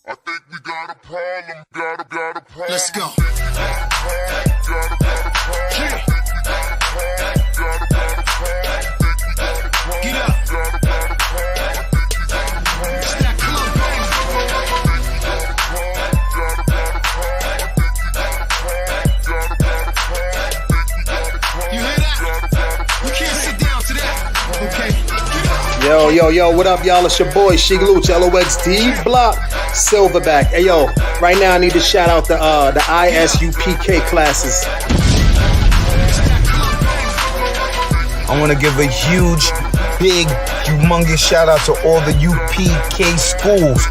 I think we got a problem, got a problem. Let's go. Get up. It's that club, baby. You hear that? You can't sit down to that. Okay. Yo, what up, y'all? It's your boy, Shigluch, LOXD Block, Silverback. Hey, yo, right now I need to shout out the ISUPK classes. I want to give a huge, big, humongous shout out to all the UPK schools.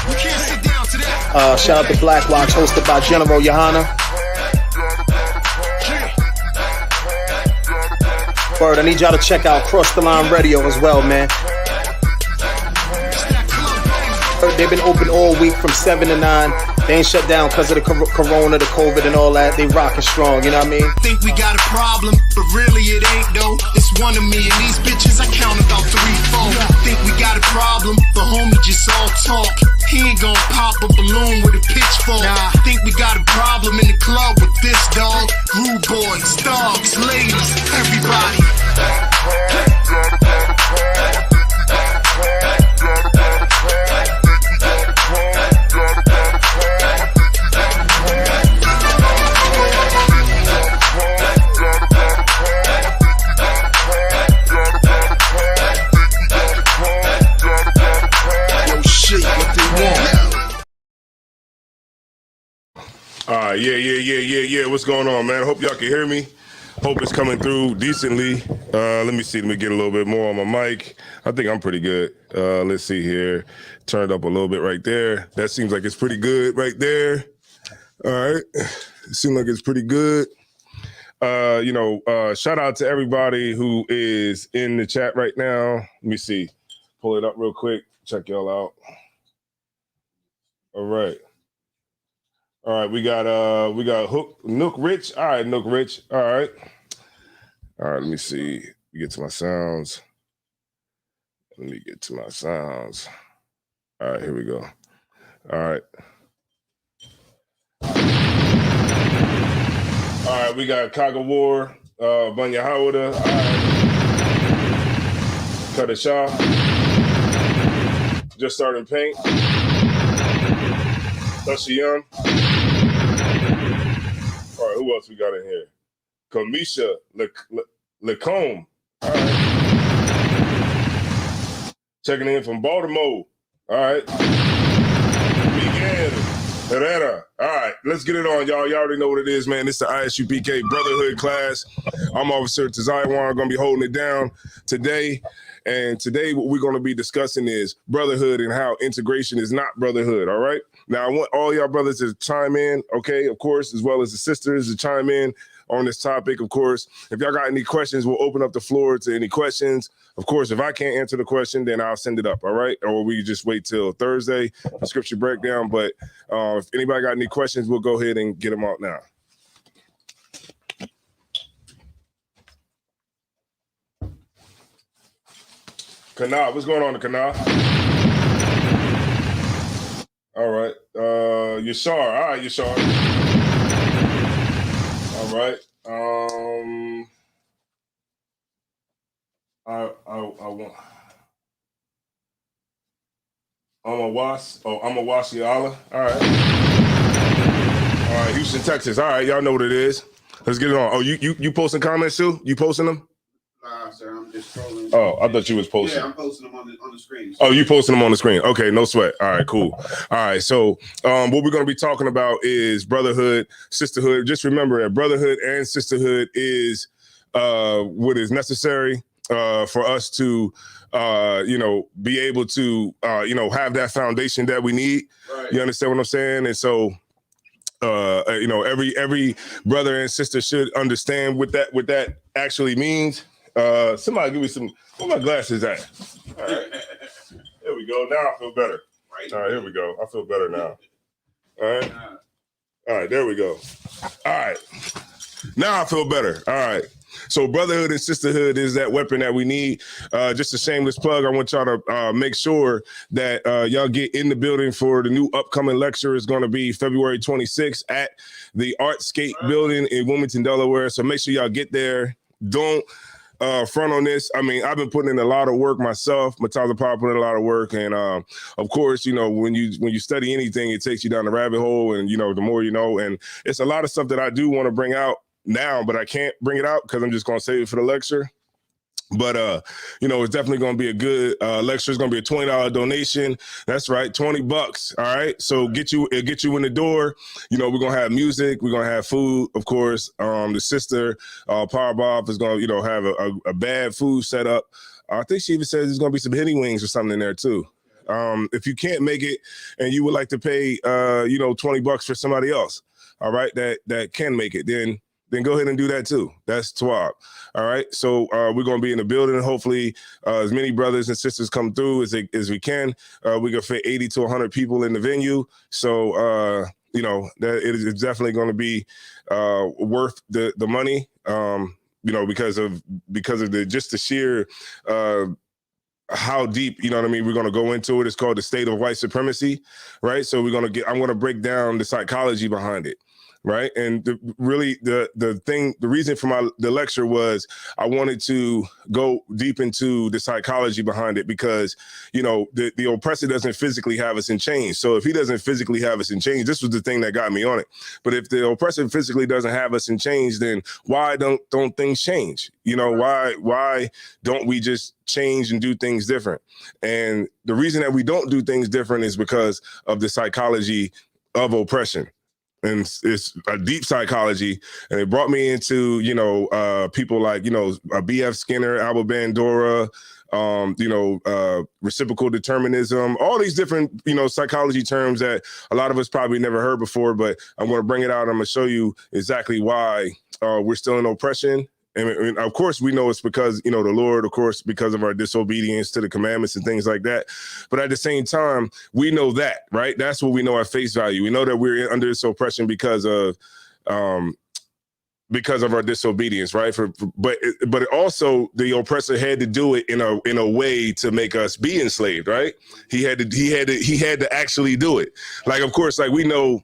You can't sit down to that. Shout out to Black Watch, hosted by General Johanna. Word, I need y'all to check out Cross the Line Radio as well, man. They've been open all week from 7 to 9. They ain't shut down because of the corona, the COVID and all that. They rocking strong, you know what I mean? Think we got a problem, but really it ain't though. It's one of me and these bitches, I count about 3, 4. Think we got a problem, but homie just all talk. He ain't gon' pop a balloon with a pitchfork. Think we got a problem in the club with this dog. Rude boys, dogs, ladies, everybody. Yeah. What's going on, man? Hope y'all can hear me. Hope it's coming through decently. Let me see. Let me get a little bit more on my mic. I think I'm pretty good. Let's see here. Turned up a little bit right there. That seems like it's pretty good right there. All right. It seems like it's pretty good. Shout out to everybody who is in the chat right now. Let me see. Pull it up real quick. Check y'all out. All right. We got Nook Rich. All right, Nook Rich. All right, let me see. Get to my sounds. All right, here we go. All right, we got Kaga War, Bunya Howada, Cutter Shaw, Just Starting Paint, Tushy Young. All right, who else we got in here? Kamisha Lacombe. All right. Checking in from Baltimore. All right. Miguel Herrera. All right, let's get it on, y'all. Y'all already know what it is, man. It's the ISUPK Brotherhood class. I'm Officer Tazaiwan. Going to be holding it down today. And today what we're going to be discussing is brotherhood and how integration is not brotherhood, all right? Now, I want all y'all brothers to chime in, okay, of course, as well as the sisters to chime in on this topic, of course. If y'all got any questions, we'll open up the floor to any questions. Of course, if I can't answer the question, then I'll send it up, all right? Or we just wait till Thursday, the scripture breakdown. But if anybody got any questions, we'll go ahead and get them out now. Kana, what's going on, Kana? All right. Yashar. All right, Yashar. All right. I'm a Washiala. All right. All right, Houston, Texas. All right, y'all know what it is. Let's get it on. Oh, you posting comments too? You posting them? Sir, I'm just trolling. Oh, I thought you was posting. Yeah, I'm posting them on the screen. Oh, you posting them on the screen. Okay, no sweat. All right, cool. All right, so what we're going to be talking about is brotherhood, sisterhood. Just remember that brotherhood and sisterhood is what is necessary for us to, be able to, have that foundation that we need. Right. You understand what I'm saying? And so, every brother and sister should understand what that actually means. Somebody give me some. Where my glasses at? All right, there we go. Now I feel better. Right. All right, here we go. I feel better now. All right, there we go. All right, now I feel better. All right. So brotherhood and sisterhood is that weapon that we need. Just a shameless plug. I want y'all to make sure that y'all get in the building for the new upcoming lecture. Is going to be February 26th at the Artscape building in Wilmington, Delaware. So make sure y'all get there. Don't front on this. I mean, I've been putting in a lot of work myself. Matala Power put in a lot of work, and of course, you know, when you study anything, it takes you down the rabbit hole, and you know, the more you know. And it's a lot of stuff that I do want to bring out now, but I can't bring it out because I'm just gonna save it for the lecture. But you know, it's definitely gonna be a good lecture. It's gonna be a $20 donation. That's right, $20. All right. So get you in the door. You know, we're gonna have music, we're gonna have food, of course. The sister, Power Bob, is gonna, you know, have a bad food set up. I think she even says there's gonna be some henny wings or something in there too. If you can't make it and you would like to pay you know, $20 for somebody else, all right, that can make it, then go ahead and do that too. That's TWAB. All right. So we're going to be in the building. Hopefully as many brothers and sisters come through as we can. We can fit 80 to 100 people in the venue. So, you know, that it is definitely going to be worth the money, you know, because of the sheer how deep, you know what I mean, we're going to go into it. It's called the state of white supremacy, right? So I'm going to break down the psychology behind it. Right. And the reason for the lecture was I wanted to go deep into the psychology behind it because, you know, the oppressor doesn't physically have us in chains. So if he doesn't physically have us in chains, this was the thing that got me on it. But if the oppressor physically doesn't have us in chains, then why don't things change? You know, why don't we just change and do things different? And the reason that we don't do things different is because of the psychology of oppression. And it's a deep psychology, and it brought me into, you know, people like, you know, B.F. Skinner, Albert Bandura, you know, reciprocal determinism, all these different, you know, psychology terms that a lot of us probably never heard before, but I'm going to bring it out. I'm going to show you exactly why we're still in oppression. And of course, we know it's because, you know, the Lord, of course, because of our disobedience to the commandments and things like that. But at the same time, we know that, right? That's what we know at face value. We know that we're under this oppression because of our disobedience, right? But also the oppressor had to do it in a way to make us be enslaved, right? He had to actually do it. Like, of course, like we know,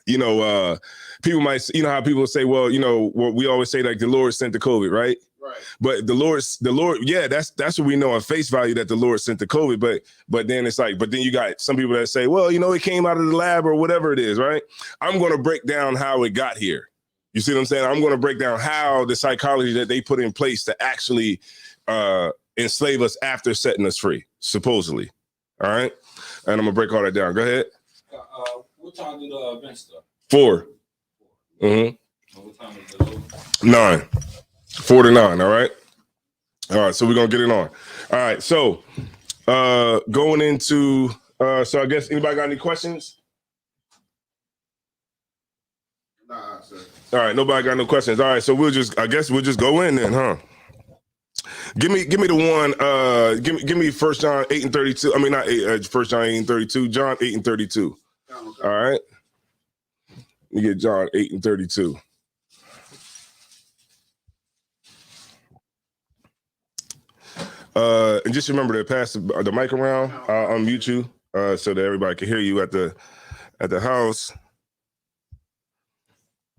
you know, people might, you know, how people say, well, you know, what we always say, like the Lord sent the COVID, right? Right. But the Lord, yeah, that's what we know at face value, that the Lord sent the COVID. But then it's like, but then you got some people that say, well, you know, it came out of the lab or whatever it is, right? I'm going to break down how it got here. You see what I'm saying? I'm going to break down how the psychology that they put in place to actually enslave us after setting us free, supposedly. All right. And I'm going to break all that down. Go ahead. What time did the event start? 4. Mm-hmm. What time is it? 9. 4 to 9. All right. All right. So we're going to get it on. All right. So going into, so I guess anybody got any questions? Nah, sir. All right. Nobody got no questions. All right. So I guess we'll just go in then, huh? Give me the one, give me 1 John 8 and 32. I mean, not 1 John 8 and 32, John 8 and 32. All right. Let me get John 8 and 32. And just remember to pass the mic around. I'll unmute you so that everybody can hear you at the house.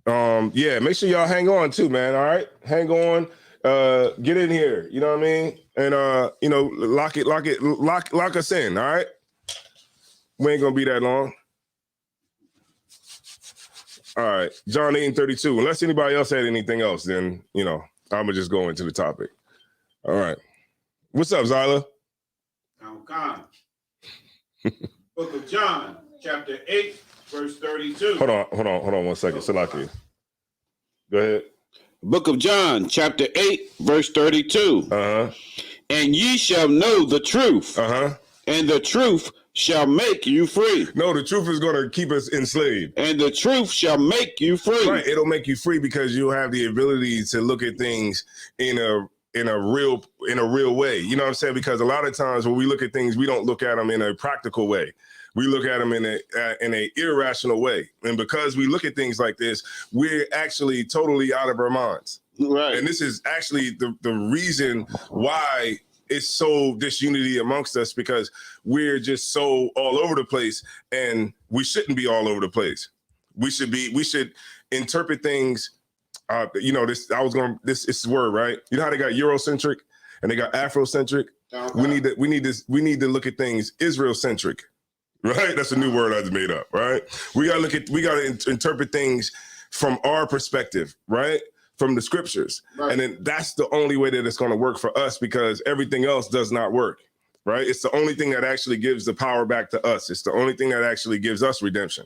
Yeah, make sure y'all hang on too, man. All right, hang on. Get in here. You know what I mean? And you know, lock us in. All right. We ain't gonna be that long. All right, John 8 and 32. Unless anybody else had anything else, then, you know, I'm going to just go into the topic. All right. What's up, Zyla? I'm Khan. Book of John, chapter 8, verse 32. Hold on 1 second. Salaki. Go ahead. Book of John, chapter 8, verse 32. Uh-huh. And ye shall know the truth. Uh-huh. And the truth shall make you free. No, the truth is going to keep us enslaved. And the truth shall make you free. Right. It'll make you free because you'll have the ability to look at things in a real way. You know what I'm saying? Because a lot of times when we look at things, we don't look at them in a practical way. We look at them in a irrational way. And because we look at things like this, we're actually totally out of our minds. Right. And this is actually the reason why it's so disunity amongst us, because we're just so all over the place, and we shouldn't be all over the place. We should interpret things. This is the word, right? You know how they got Eurocentric and they got Afrocentric? We need to look at things Israel-centric. Right? That's a new word I just made up, right? We gotta interpret things from our perspective, right? From the scriptures. Right. And then that's the only way that it's gonna work for us, because everything else does not work, right? It's the only thing that actually gives the power back to us. It's the only thing that actually gives us redemption.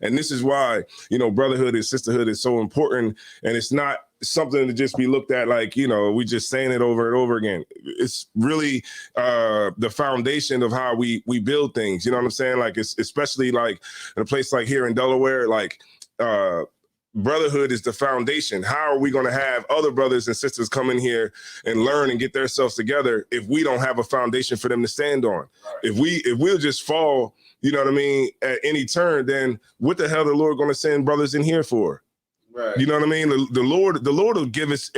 And this is why, brotherhood and sisterhood is so important. And it's not something to just be looked at like, we just saying it over and over again. It's really the foundation of how we build things. You know what I'm saying? Like, it's especially like in a place like here in Delaware, like brotherhood is the foundation. How are we going to have other brothers and sisters come in here and learn and get themselves together if we don't have a foundation for them to stand on? Right. If we'll just fall, you know what I mean, at any turn, then what the hell the Lord going to send brothers in here for? Right. You know what I mean? The Lord will give us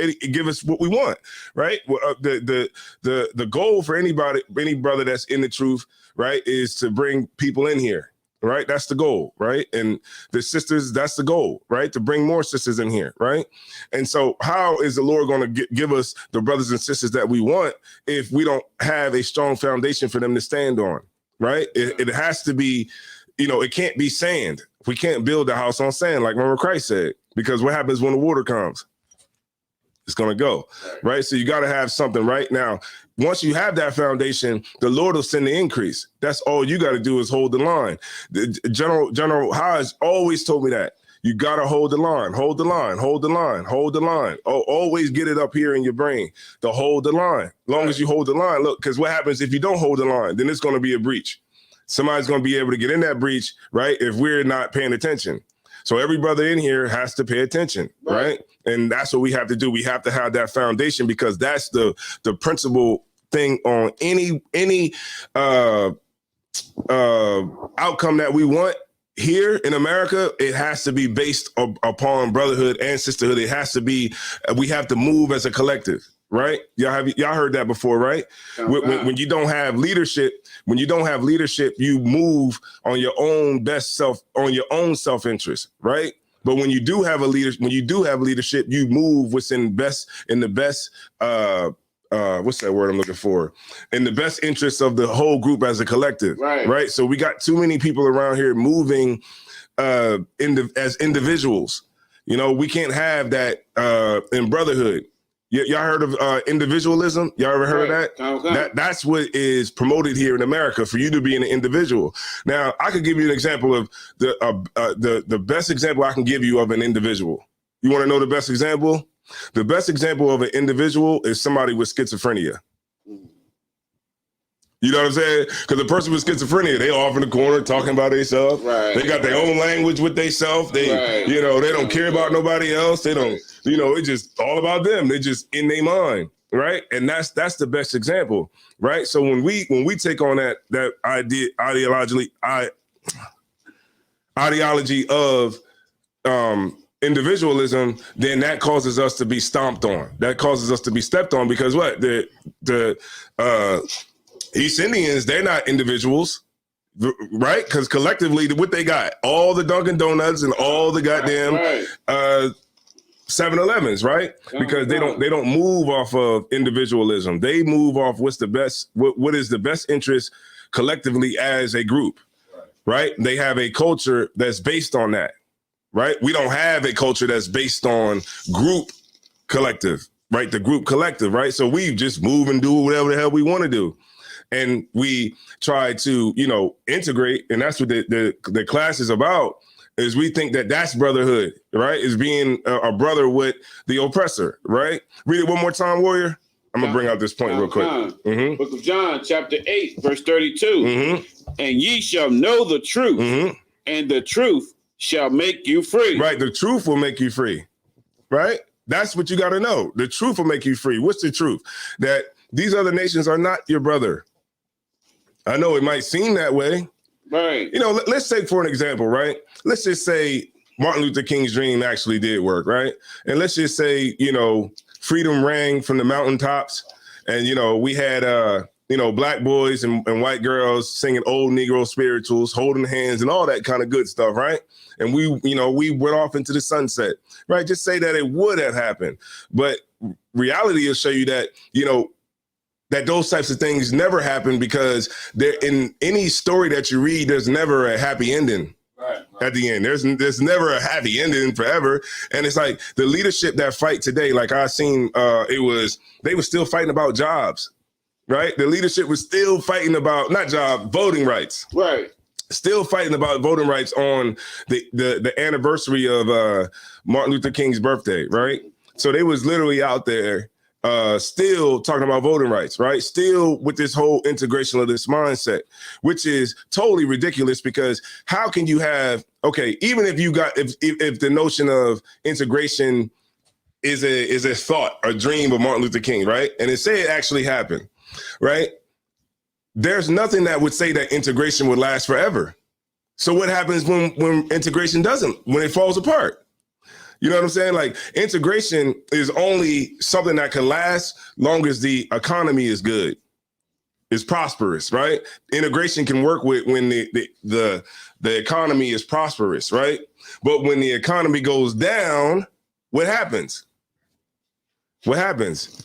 what we want, right? The goal for any brother that's in the truth, right, is to bring people in here, right? That's the goal, right? And the sisters, that's the goal, right? To bring more sisters in here, right? And so how is the Lord going to give us the brothers and sisters that we want if we don't have a strong foundation for them to stand on, right? It has to be, it can't be sand. We can't build a house on sand, like remember Christ said, because what happens when the water comes? It's going to go, right? So you got to have something right now. Once you have that foundation, the Lord will send the increase. That's all you got to do is hold the line. General Hodge always told me that. You got to hold the line, hold the line, hold the line, hold the line. Always get it up here in your brain to hold the line. As long as you hold the line, look, because what happens if you don't hold the line? Then it's going to be a breach. Somebody's going to be able to get in that breach, right, if we're not paying attention. So every brother in here has to pay attention, right? And that's what we have to do. We have to have that foundation, because that's the principal thing on any outcome that we want here in America. It has to be based upon brotherhood and sisterhood. It has to be, we have to move as a collective. Right? Y'all heard that before, right? When you don't have leadership, you move on your own self-interest, right? But when you do have leadership, you move what's in the best what's that word I'm looking for? In the best interest of the whole group as a collective, right? So we got too many people around here moving as individuals. We can't have that in brotherhood. Y'all heard of individualism? Y'all ever heard of that? That's what is promoted here in America, for you to be an individual. Now, I could give you an example of the best example I can give you of an individual. You want to know the best example? The best example of an individual is somebody with schizophrenia. You know what I'm saying? Because the person with schizophrenia, they off in the corner talking about themselves. Right. They got their own language with themselves. They, they don't care about nobody else. They don't, it's just all about them. They just in their mind, right? And that's the best example, right? So when we take on that ideology of individualism, then that causes us to be stomped on. That causes us to be stepped on, because what the East Indians, they're not individuals, right? Because collectively, what they got, all the Dunkin' Donuts and all the goddamn 7-Elevens, right? Because they don't move off of individualism. They move off what's the best, what is the best interest collectively as a group, right? They have a culture that's based on that, right? We don't have a culture that's based on group collective, right? The group collective, right? So we just move and do whatever the hell we want to do. And we try to, integrate, and that's what the class is about, is we think that that's brotherhood, right? Is being a brother with the oppressor, right? Read it one more time, Warrior. I'm going to bring out this point real quick. Mm-hmm. Book of John, chapter 8, verse 32. Mm-hmm. And ye shall know the truth, mm-hmm. and the truth shall make you free. Right, the truth will make you free, right? That's what you got to know. The truth will make you free. What's the truth? That these other nations are not your brother. I know it might seem that way, Right. You know, let's take for an example, right? Let's just say Martin Luther King's dream actually did work, right? And let's just say, you know, freedom rang from the mountaintops, and you know, we had you know, black boys and white girls singing old Negro spirituals, holding hands and all that kind of good stuff, right? And we, you know, we went off into the sunset, right? Just say that it would have happened. But reality will show you that, you know, that those types of things never happen, because there, in any story that you read, there's never a happy ending. Right. At the end, there's never a happy ending forever. And it's like the leadership that fight today, like I seen, they were still fighting about jobs, right? The leadership was still fighting about, not job, voting rights. Right. Still fighting about voting rights on the anniversary of Martin Luther King's birthday, right? So they was literally out there still talking about voting rights, right? Still with this whole integration of this mindset, which is totally ridiculous, because how can you have, okay, even if you got, if the notion of integration is a thought, a dream of Martin Luther King, right? And it say it actually happened, right? There's nothing that would say that integration would last forever. So what happens when integration doesn't, when it falls apart? You know what I'm saying? Like, integration is only something that can last long as the economy is good, is prosperous, right? Integration can work with when the economy is prosperous, right? But when the economy goes down, what happens? What happens?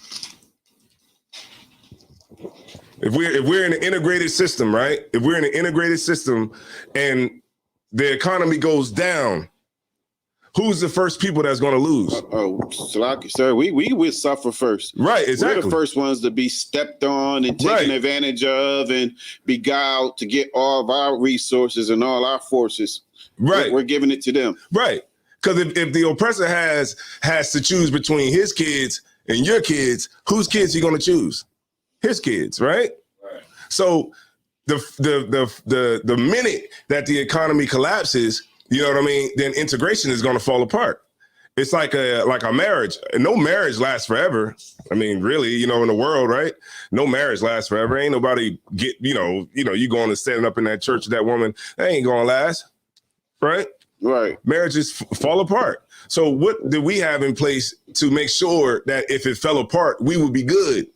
If we're in an integrated system, right? If we're in an integrated system and the economy goes down, who's the first people that's going to lose? Sir, we would suffer first. Right, exactly. We're the first ones to be stepped on and taken advantage of and beguiled to get all of our resources and all our forces. Right. We're giving it to them. Right. Because if the oppressor has to choose between his kids and your kids, whose kids he going to choose? His kids, right? Right. So the minute that the economy collapses, you know what I mean, then integration is going to fall apart. It's like a marriage. No marriage lasts forever. I mean, really, you know, in the world, right? No marriage lasts forever. Ain't nobody get, you know, you going and standing up in that church with that woman, that ain't going to last, right? Right. Marriages fall apart. So what do we have in place to make sure that if it fell apart, we would be good,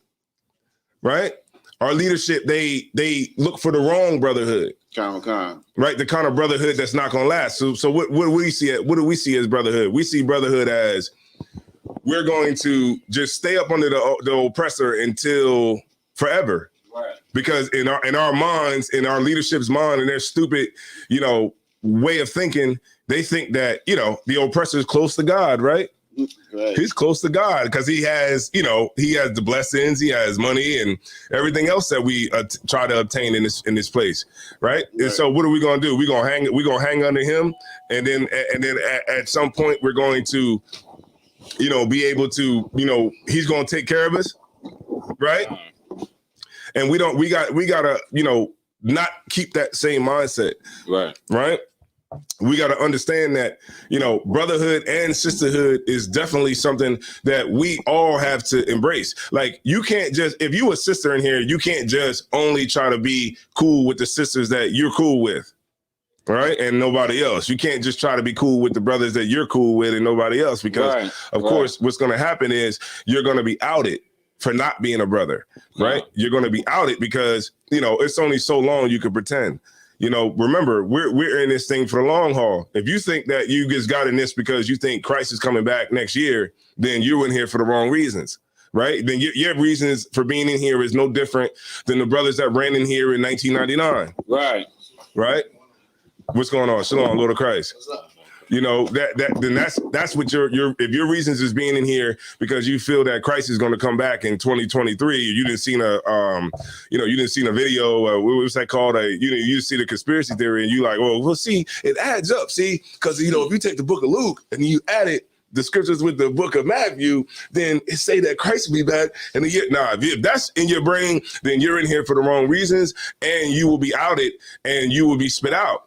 right? Our leadership, they look for the wrong brotherhood. Right, the kind of brotherhood that's not going to last. So what do we see? What do we see as brotherhood? We see brotherhood as we're going to just stay up under the oppressor until forever. Right. Because in our minds, in our leadership's mind, and their stupid, you know, way of thinking, they think that, you know, the oppressor is close to God, right? Right. He's close to God because he has, you know, he has the blessings, he has money and everything else that we try to obtain in this place, right? And so what are we going to do? We're going to hang under him, and then at some point we're going to, you know, be able to, you know, he's going to take care of us, right? And we got to, you know, not keep that same mindset, right? We got to understand that, you know, brotherhood and sisterhood is definitely something that we all have to embrace. Like, you can't just, if you a sister in here, you can't just only try to be cool with the sisters that you're cool with, right? And nobody else. You can't just try to be cool with the brothers that you're cool with and nobody else, because of course, what's going to happen is you're going to be outed for not being a brother, right? You're going to be outed because, you know, it's only so long you can pretend. You know, remember, we're in this thing for the long haul. If you think that you just got in this because you think Christ is coming back next year, then you're in here for the wrong reasons, right? Then your reasons for being in here is no different than the brothers that ran in here in 1999. Right? What's going on? Shalom, Lord of Christ. What's up? You know, that's what your if your reasons is being in here because you feel that Christ is going to come back in 2023. You didn't see a video. What was that called? You see the conspiracy theory, and you like, well, see, it adds up. See, because you know, if you take the book of Luke and you add it, the scriptures with the book of Matthew, then it say that Christ will be back. And if that's in your brain, then you're in here for the wrong reasons, and you will be outed, and you will be spit out.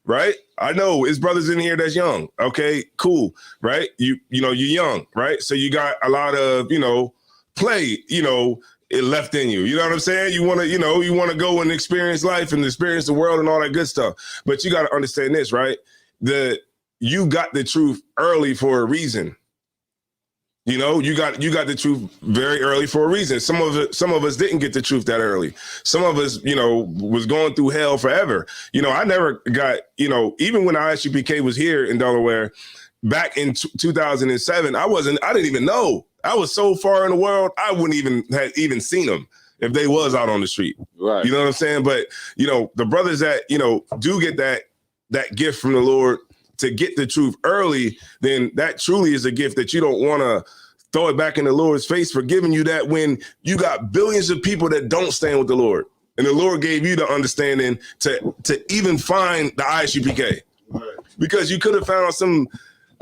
Right? I know it's brothers in here that's young. Okay, cool. Right? You know, you're young, right? So you got a lot of, you know, play, you know, it left in you. You know what I'm saying? You want to go and experience life and experience the world and all that good stuff. But you got to understand this, right? You got the truth early for a reason. You know, you got the truth very early for a reason. Some of us didn't get the truth that early. Some of us, was going through hell forever. I never got, even when ISUPK was here in Delaware back in 2007, I didn't even know. I was so far in the world, I wouldn't even seen them if they was out on the street. Right. You know what I'm saying? But, the brothers that, do get that gift from the Lord to get the truth early, then that truly is a gift that you don't want to throw it back in the Lord's face for giving you that when you got billions of people that don't stand with the Lord. And the Lord gave you the understanding to even find the ISUPK. Right. Because you could have found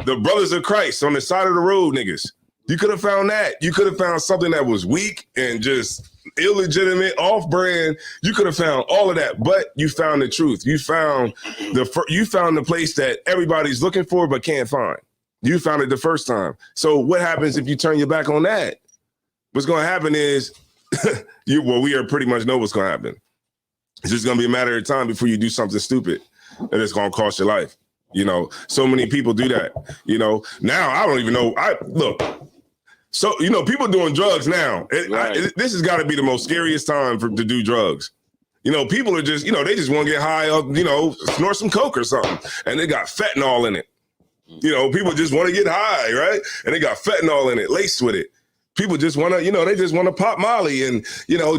the brothers of Christ on the side of the road, niggas. You could have found that. You could have found something that was weak and just illegitimate, off-brand. You could have found all of that, but you found the truth. You found the place that everybody's looking for but can't find. You found it the first time. So what happens if you turn your back on that? What's going to happen is, we pretty much know what's going to happen. It's just going to be a matter of time before you do something stupid, and it's going to cost your life. So many people do that. Now I don't even know. So, people doing drugs now. This has got to be the most scariest time to do drugs. People are just, they just want to get high up, snort some coke or something. And they got fentanyl in it. People just want to get high, right? And they got fentanyl in it, laced with it. People just want to, they just want to pop Molly and,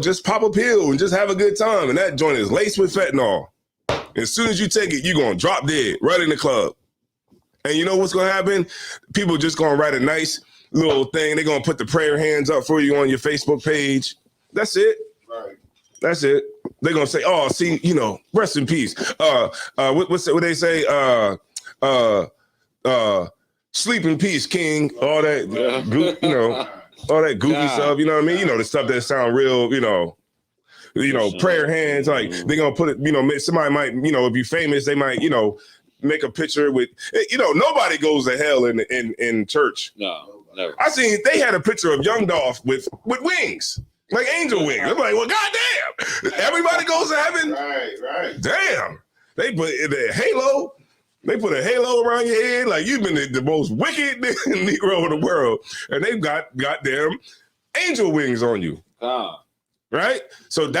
just pop a pill and just have a good time. And that joint is laced with fentanyl. As soon as you take it, you're going to drop dead right in the club. And you know what's going to happen? People just going to write a nice little thing. They're going to put the prayer hands up for you on your Facebook page. That's it. Right. That's it. They're going to say, oh, see, rest in peace. What they say? Sleep in peace, King. All that, all that goofy stuff. You know what I mean? The stuff that sound real, prayer hands. Like they're going to put it, somebody might, if you're famous, they might, make a picture with, nobody goes to hell in church. No. Never. I seen they had a picture of Young Dolph with wings, like angel wings. I'm like, well, goddamn, everybody goes to heaven. Right. Damn, they put a halo. They put a halo around your head, like you've been the most wicked Negro in the world, and they've got goddamn angel wings on you. Right. So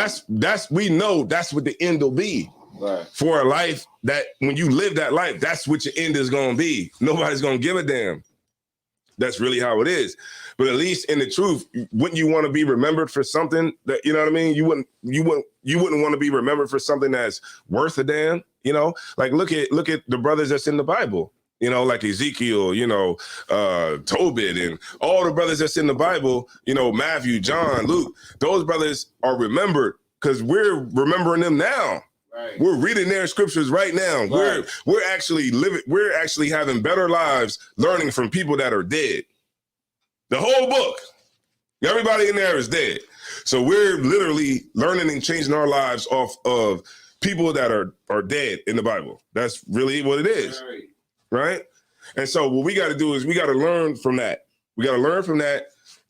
we know that's what the end will be. Right. For a life that when you live that life, that's what your end is going to be. Nobody's going to give a damn. That's really how it is. But at least in the truth, wouldn't you want to be remembered for something that, you know what I mean? You wouldn't want to be remembered for something that's worth a damn, Like look at the brothers that's in the Bible, like Ezekiel, Tobit and all the brothers that's in the Bible, Matthew, John, Luke, those brothers are remembered because we're remembering them now. Right. We're reading their scriptures right now. Right. We're actually living. We're actually having better lives learning from people that are dead. The whole book, everybody in there is dead. So we're literally learning and changing our lives off of people that are dead in the Bible. That's really what it is, right? And so what we got to do is we got to learn from that. We got to learn from that.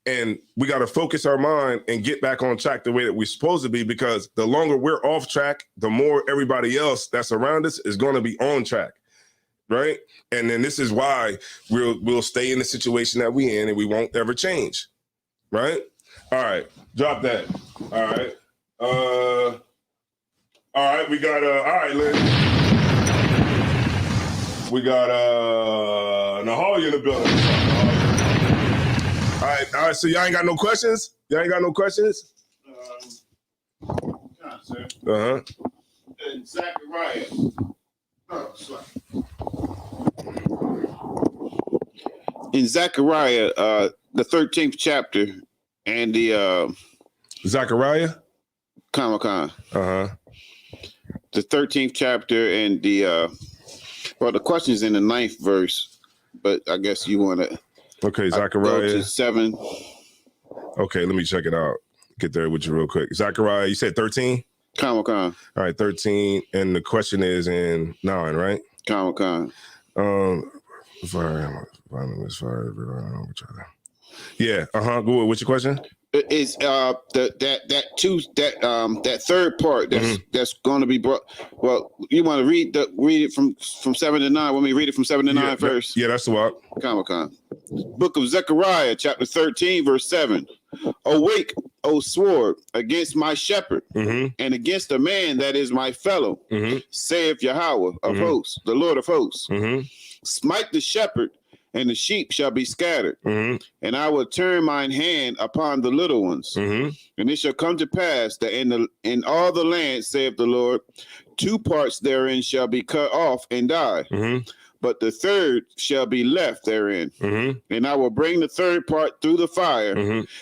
And we got to focus our mind and get back on track the way that we're supposed to be, because the longer we're off track, the more everybody else that's around us is going to be on track, right? And then this is why we'll stay in the situation that we in and we won't ever change, right? All right, drop that. All right. All right, we got, all right, Lynn. We got Nahali in the building. All right, so y'all ain't got no questions? Y'all ain't got no questions? Uh-huh. And Zechariah. In Zechariah, the 13th chapter, and the Zechariah? Comic-Con. Uh-huh. The 13th chapter and the question's in the 9th verse, but I guess you want to... Okay, Zechariah. Go to 7. Okay, let me check it out. Get there with you real quick. Zechariah, you said 13? Comic-Con. All right, 13. And the question is in 9, right? Comic-Con. Yeah. Go ahead. What's your question? Is that third part that's going to be brought. Well, you want to read it from 7 to 9. Let me read it from 7 to 9 first. Yeah, that's the walk. Come. Book of Zechariah, chapter 13, verse 7. Awake, O sword, against my shepherd, and against a man that is my fellow, saith Yahweh of hosts, the Lord of hosts. Smite the shepherd, and the sheep shall be scattered. And I will turn mine hand upon the little ones. And it shall come to pass that in all the land, saith the Lord, 2 parts therein shall be cut off and die. But the third shall be left therein. And I will bring the third part through the fire,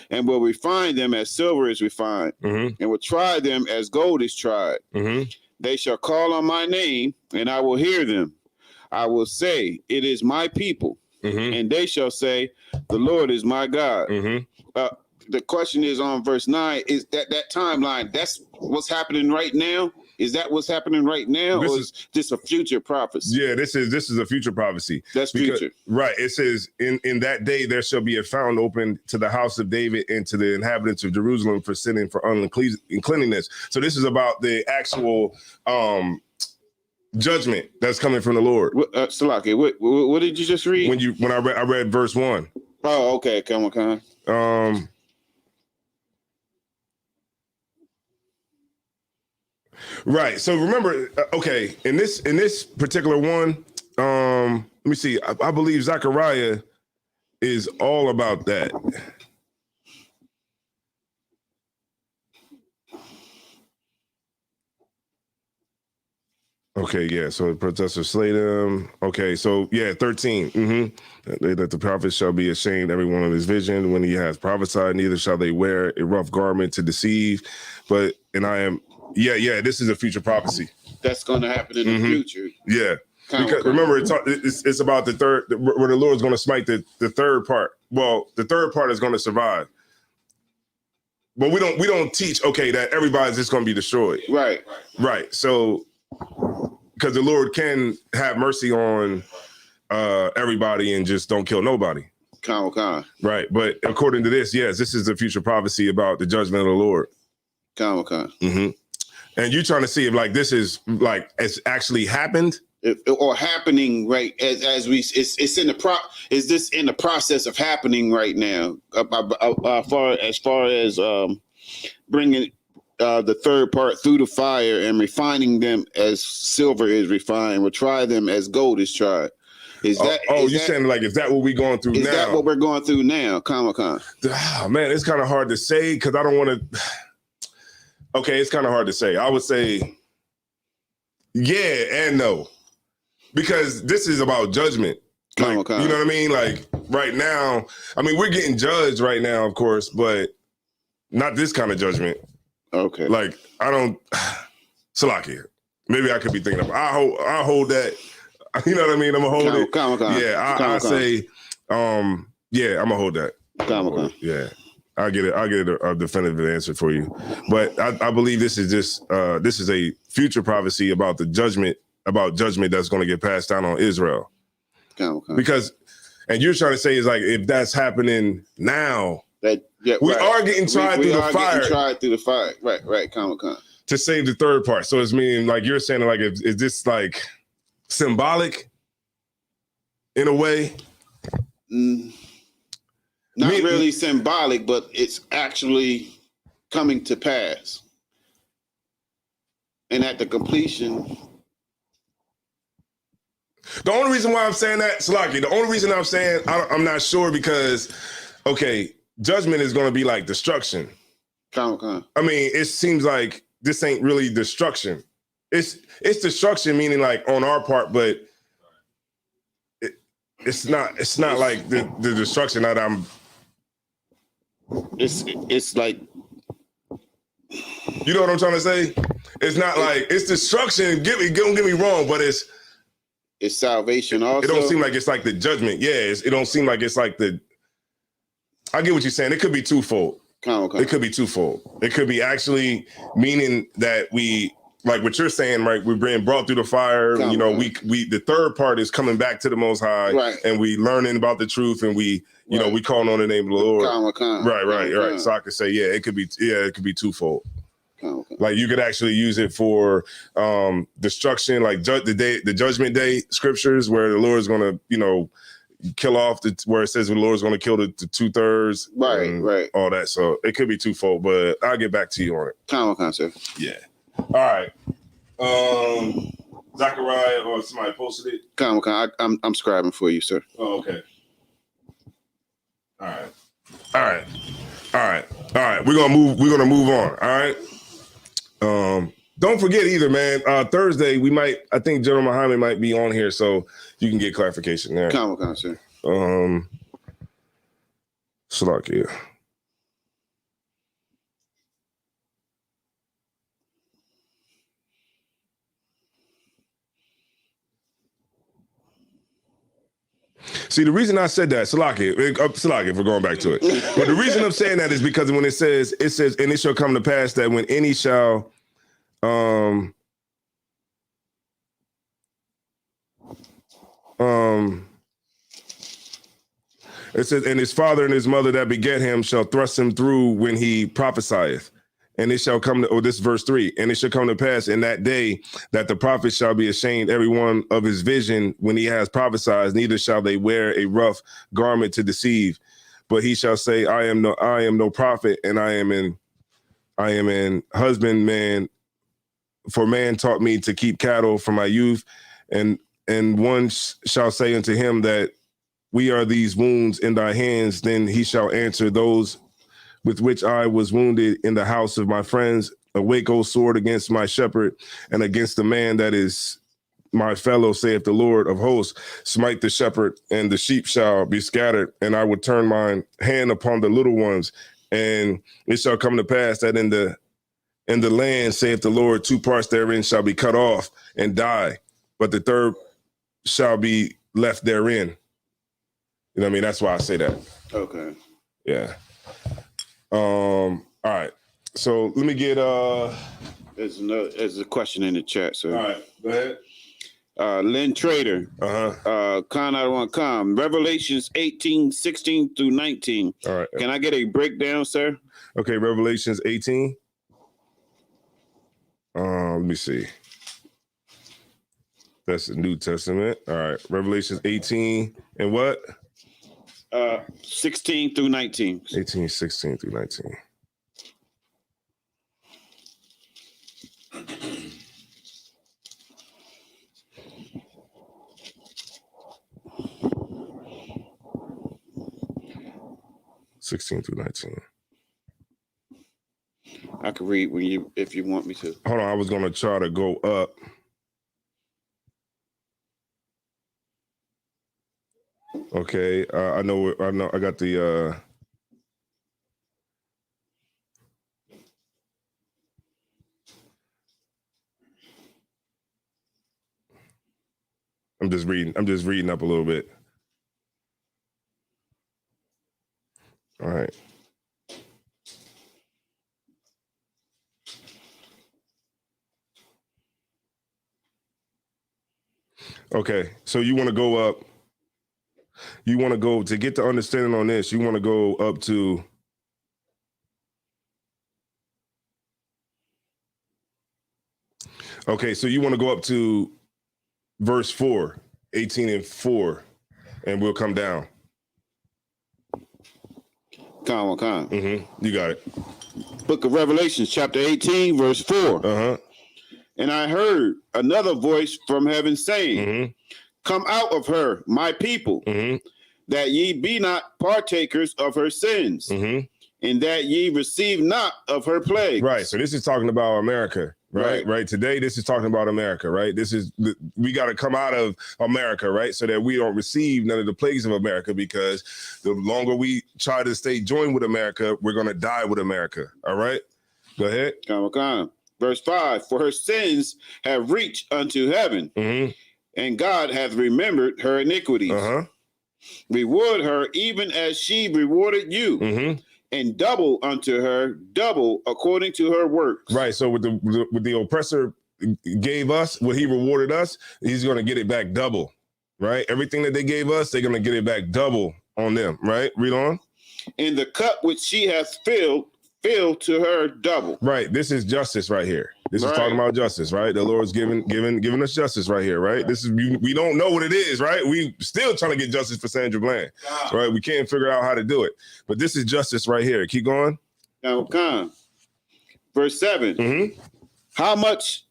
and will refine them as silver is refined, and will try them as gold is tried. They shall call on my name, and I will hear them. I will say, it is my people. And they shall say, the Lord is my God. The question is on verse 9, is that timeline, that's what's happening right now? Is that what's happening right now, or is this a future prophecy? Yeah, this is a future prophecy. That's future. Right. It says, in that day there shall be a fountain open to the house of David and to the inhabitants of Jerusalem for sinning for uncleanness. So this is about the actual judgment that's coming from the Lord. Salaki, what did you just read? When I read verse 1. Oh, okay. Come on. Right. So remember, okay, in this particular one, let me see. I believe Zechariah is all about that. Okay, yeah. So the protesters slay them. Okay, so yeah, 13. That the prophets shall be ashamed, every one of his vision, when he has prophesied, neither shall they wear a rough garment to deceive. This is a future prophecy. That's going to happen in the future. Yeah. Because remember, it's about the third, where the Lord's going to smite the third part. Well, the third part is going to survive. But we don't teach, okay, that everybody's just going to be destroyed. Right. So, because the Lord can have mercy on everybody and just don't kill nobody. Right. But according to this, yes, this is a future prophecy about the judgment of the Lord. And you're trying to see if like this is like it's actually happened or happening right as we it's in the is this in the process of happening right now? As far as bringing the third part through the fire and refining them as silver is refined, will try them as gold is tried. You're saying like, is that what we're going through now? Is that what we're going through now? Comic-Con. Oh, man, it's kind of hard to say because I don't want to. Okay, it's kind of hard to say. I would say, yeah and no, because this is about judgment. Like, you know what I mean? Like right now, I mean, we're getting judged right now, of course, but not this kind of judgment. Okay. Like I don't, Salakia. Maybe I could be thinking of. I hold that. You know what I mean? I'm gonna hold it. Yeah, I say, yeah, I'm gonna hold that. Yeah. I'll get a definitive answer for you, but I believe this is just this is a future prophecy about the judgment that's going to get passed down on Israel. Because, and you're trying to say is like if that's happening now, we are getting tried through the fire. Right. To save the third part. So it's meaning like you're saying like is this like symbolic in a way? Not really symbolic, but it's actually coming to pass. And at the completion. The only reason why I'm saying that, Salaki, the only reason I'm saying I'm not sure because, okay, judgment is going to be like destruction. I mean, it seems like this ain't really destruction. It's destruction, meaning like on our part, but it's not like the destruction that I'm. It's like, you know what I'm trying to say? It's not like it's destruction. Don't get me wrong, but it's salvation also. It don't seem like it's like the judgment. Yeah, it don't seem like it's like the. I get what you're saying. It could be twofold. It could be twofold. It could be actually meaning that we like what you're saying, right? We're being brought through the fire. Come You know, on. we the third part is coming back to the Most High, Right. and we learning about the truth, and we, you know, Right. we calling on the name of the Lord. Come. Right. So I could say, yeah, it could be twofold. Come. Like you could actually use it for destruction, like the Judgment Day scriptures, where the Lord is going to, you know, kill off where it says the Lord's going to kill the 2/3, Right. all that. So it could be twofold, but I'll get back to you on it. Come, sir. Yeah. All right. Zachariah or somebody posted it. Come. I'm scribing for you, sir. Oh, okay. All right. We're gonna move on. All right. Don't forget either, man. Thursday I think General Muhammad might be on here, so you can get clarification there. Come, sir. Salakia. See, the reason I said that, Salakia, if we're going back to it, but the reason I'm saying that is because when it says, and it shall come to pass that when any shall, it says, and his father and his mother that beget him shall thrust him through when he prophesieth. And it shall come to, this is verse 3, and it shall come to pass in that day that the prophet shall be ashamed every one of his vision when he has prophesied, neither shall they wear a rough garment to deceive, but he shall say, I am no prophet, and I am an husbandman, for man taught me to keep cattle from my youth, and one shall say unto him that we are these wounds in thy hands, then he shall answer, those with which I was wounded in the house of my friends. Awake, O sword, against my shepherd, and against the man that is my fellow, saith the Lord of hosts. Smite the shepherd, and the sheep shall be scattered, and I will turn mine hand upon the little ones. And it shall come to pass that in the land, saith the Lord, 2 parts therein shall be cut off and die, but the third shall be left therein. You know what I mean? That's why I say that. Okay. Yeah. All right. So let me get There's a question in the chat, sir. all right, go ahead. Lynn Trader. Khan, I want Khan. Revelations 18:16 through 19. All right. Can I get a breakdown, sir? Okay, Revelations 18. Let me see. That's the New Testament. All right. Revelations 18 and what? 16 through 19. 18, 16 through 19. I can read if you want me to. Hold on, I was gonna try to go up. Okay, I know. I got the. I'm just reading up a little bit. All right. Okay, so you want to go up. You want to go to get the understanding on this. You want to go up to. Okay, so you want to go up to verse 4, 18 and 4, and we'll come down. Khan. You got it. Book of Revelations, chapter 18, verse 4. And I heard another voice from heaven saying, come out of her, my people, that ye be not partakers of her sins, and that ye receive not of her plagues. Right. So this is talking about America, right? Today, this is talking about America, right? We got to come out of America, right? So that we don't receive none of the plagues of America, because the longer we try to stay joined with America, we're going to die with America. All right. Go ahead. Khan. Verse 5, for her sins have reached unto heaven, and God hath remembered her iniquities. Reward her even as she rewarded you, and double unto her, double according to her works. Right. So with the oppressor, gave us, what he rewarded us, he's going to get it back double, right? Everything that they gave us, they're going to get it back double on them, right? Read on. In the cup which she hath filled to her double. Right. This is justice right here. This is Right. talking about justice, right? The Lord's giving us justice right here, right? This is we don't know what it is, right? We still trying to get justice for Sandra Bland, right? We can't figure out how to do it, but this is justice right here. Keep going. Now, verse 7. Mm-hmm. How much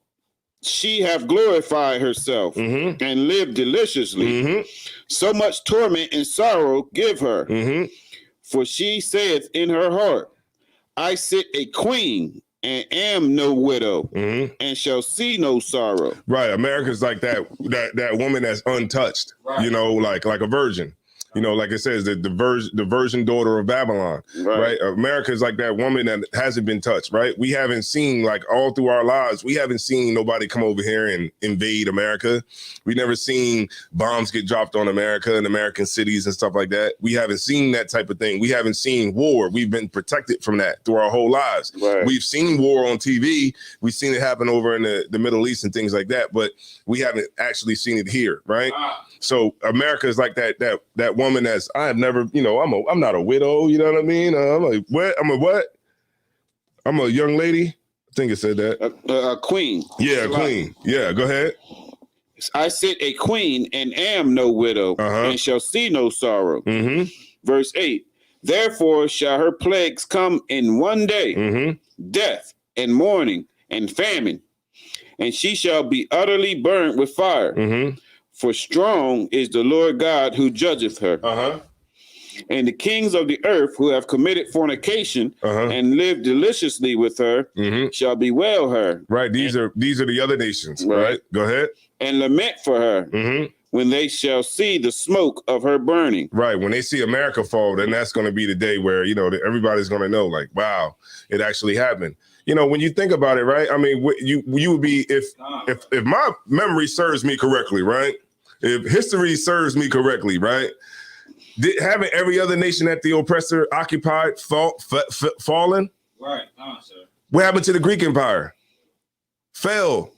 she have glorified herself Mm-hmm. and lived deliciously. Mm-hmm. So much torment and sorrow give her. Mm-hmm. For she saith in her heart, I sit a queen and am no widow, Mm-hmm. and shall see no sorrow. Right. America's like that woman that's untouched, Right. you know, like a virgin. You know, like it says, the virgin daughter of Babylon, right? America is like that woman that hasn't been touched, right? We haven't seen, like, all through our lives, we haven't seen nobody come over here and invade America. We never seen bombs get dropped on America and American cities and stuff like that. We haven't seen that type of thing. We haven't seen war. We've been protected from that through our whole lives. Right. We've seen war on TV. We've seen it happen over in the Middle East and things like that, but we haven't actually seen it here, right? So America is like that woman that's, I have never, you know, I'm not a widow, you know what I mean? I'm like, what? I'm a what? I'm a young lady. I think it said that. A queen. Yeah, queen. Yeah, go ahead. I sit a queen and am no widow, and shall see no sorrow. Mm-hmm. Verse 8. Therefore shall her plagues come in one day, Mm-hmm. death and mourning and famine, and she shall be utterly burned with fire. Mm-hmm. For strong is the Lord God who judgeth her. And the kings of the earth who have committed fornication and lived deliciously with her shall bewail her. Right. These are the other nations. Right. Go ahead. And lament for her when they shall see the smoke of her burning. Right. When they see America fall, then that's going to be the day where, you know, everybody's going to know, like, wow, it actually happened. You know, when you think about it, right? I mean, you would be, if my memory serves me correctly, right? If history serves me correctly, right? Haven't every other nation that the oppressor occupied fallen? Right. Sir. What happened to the Greek Empire? Fell.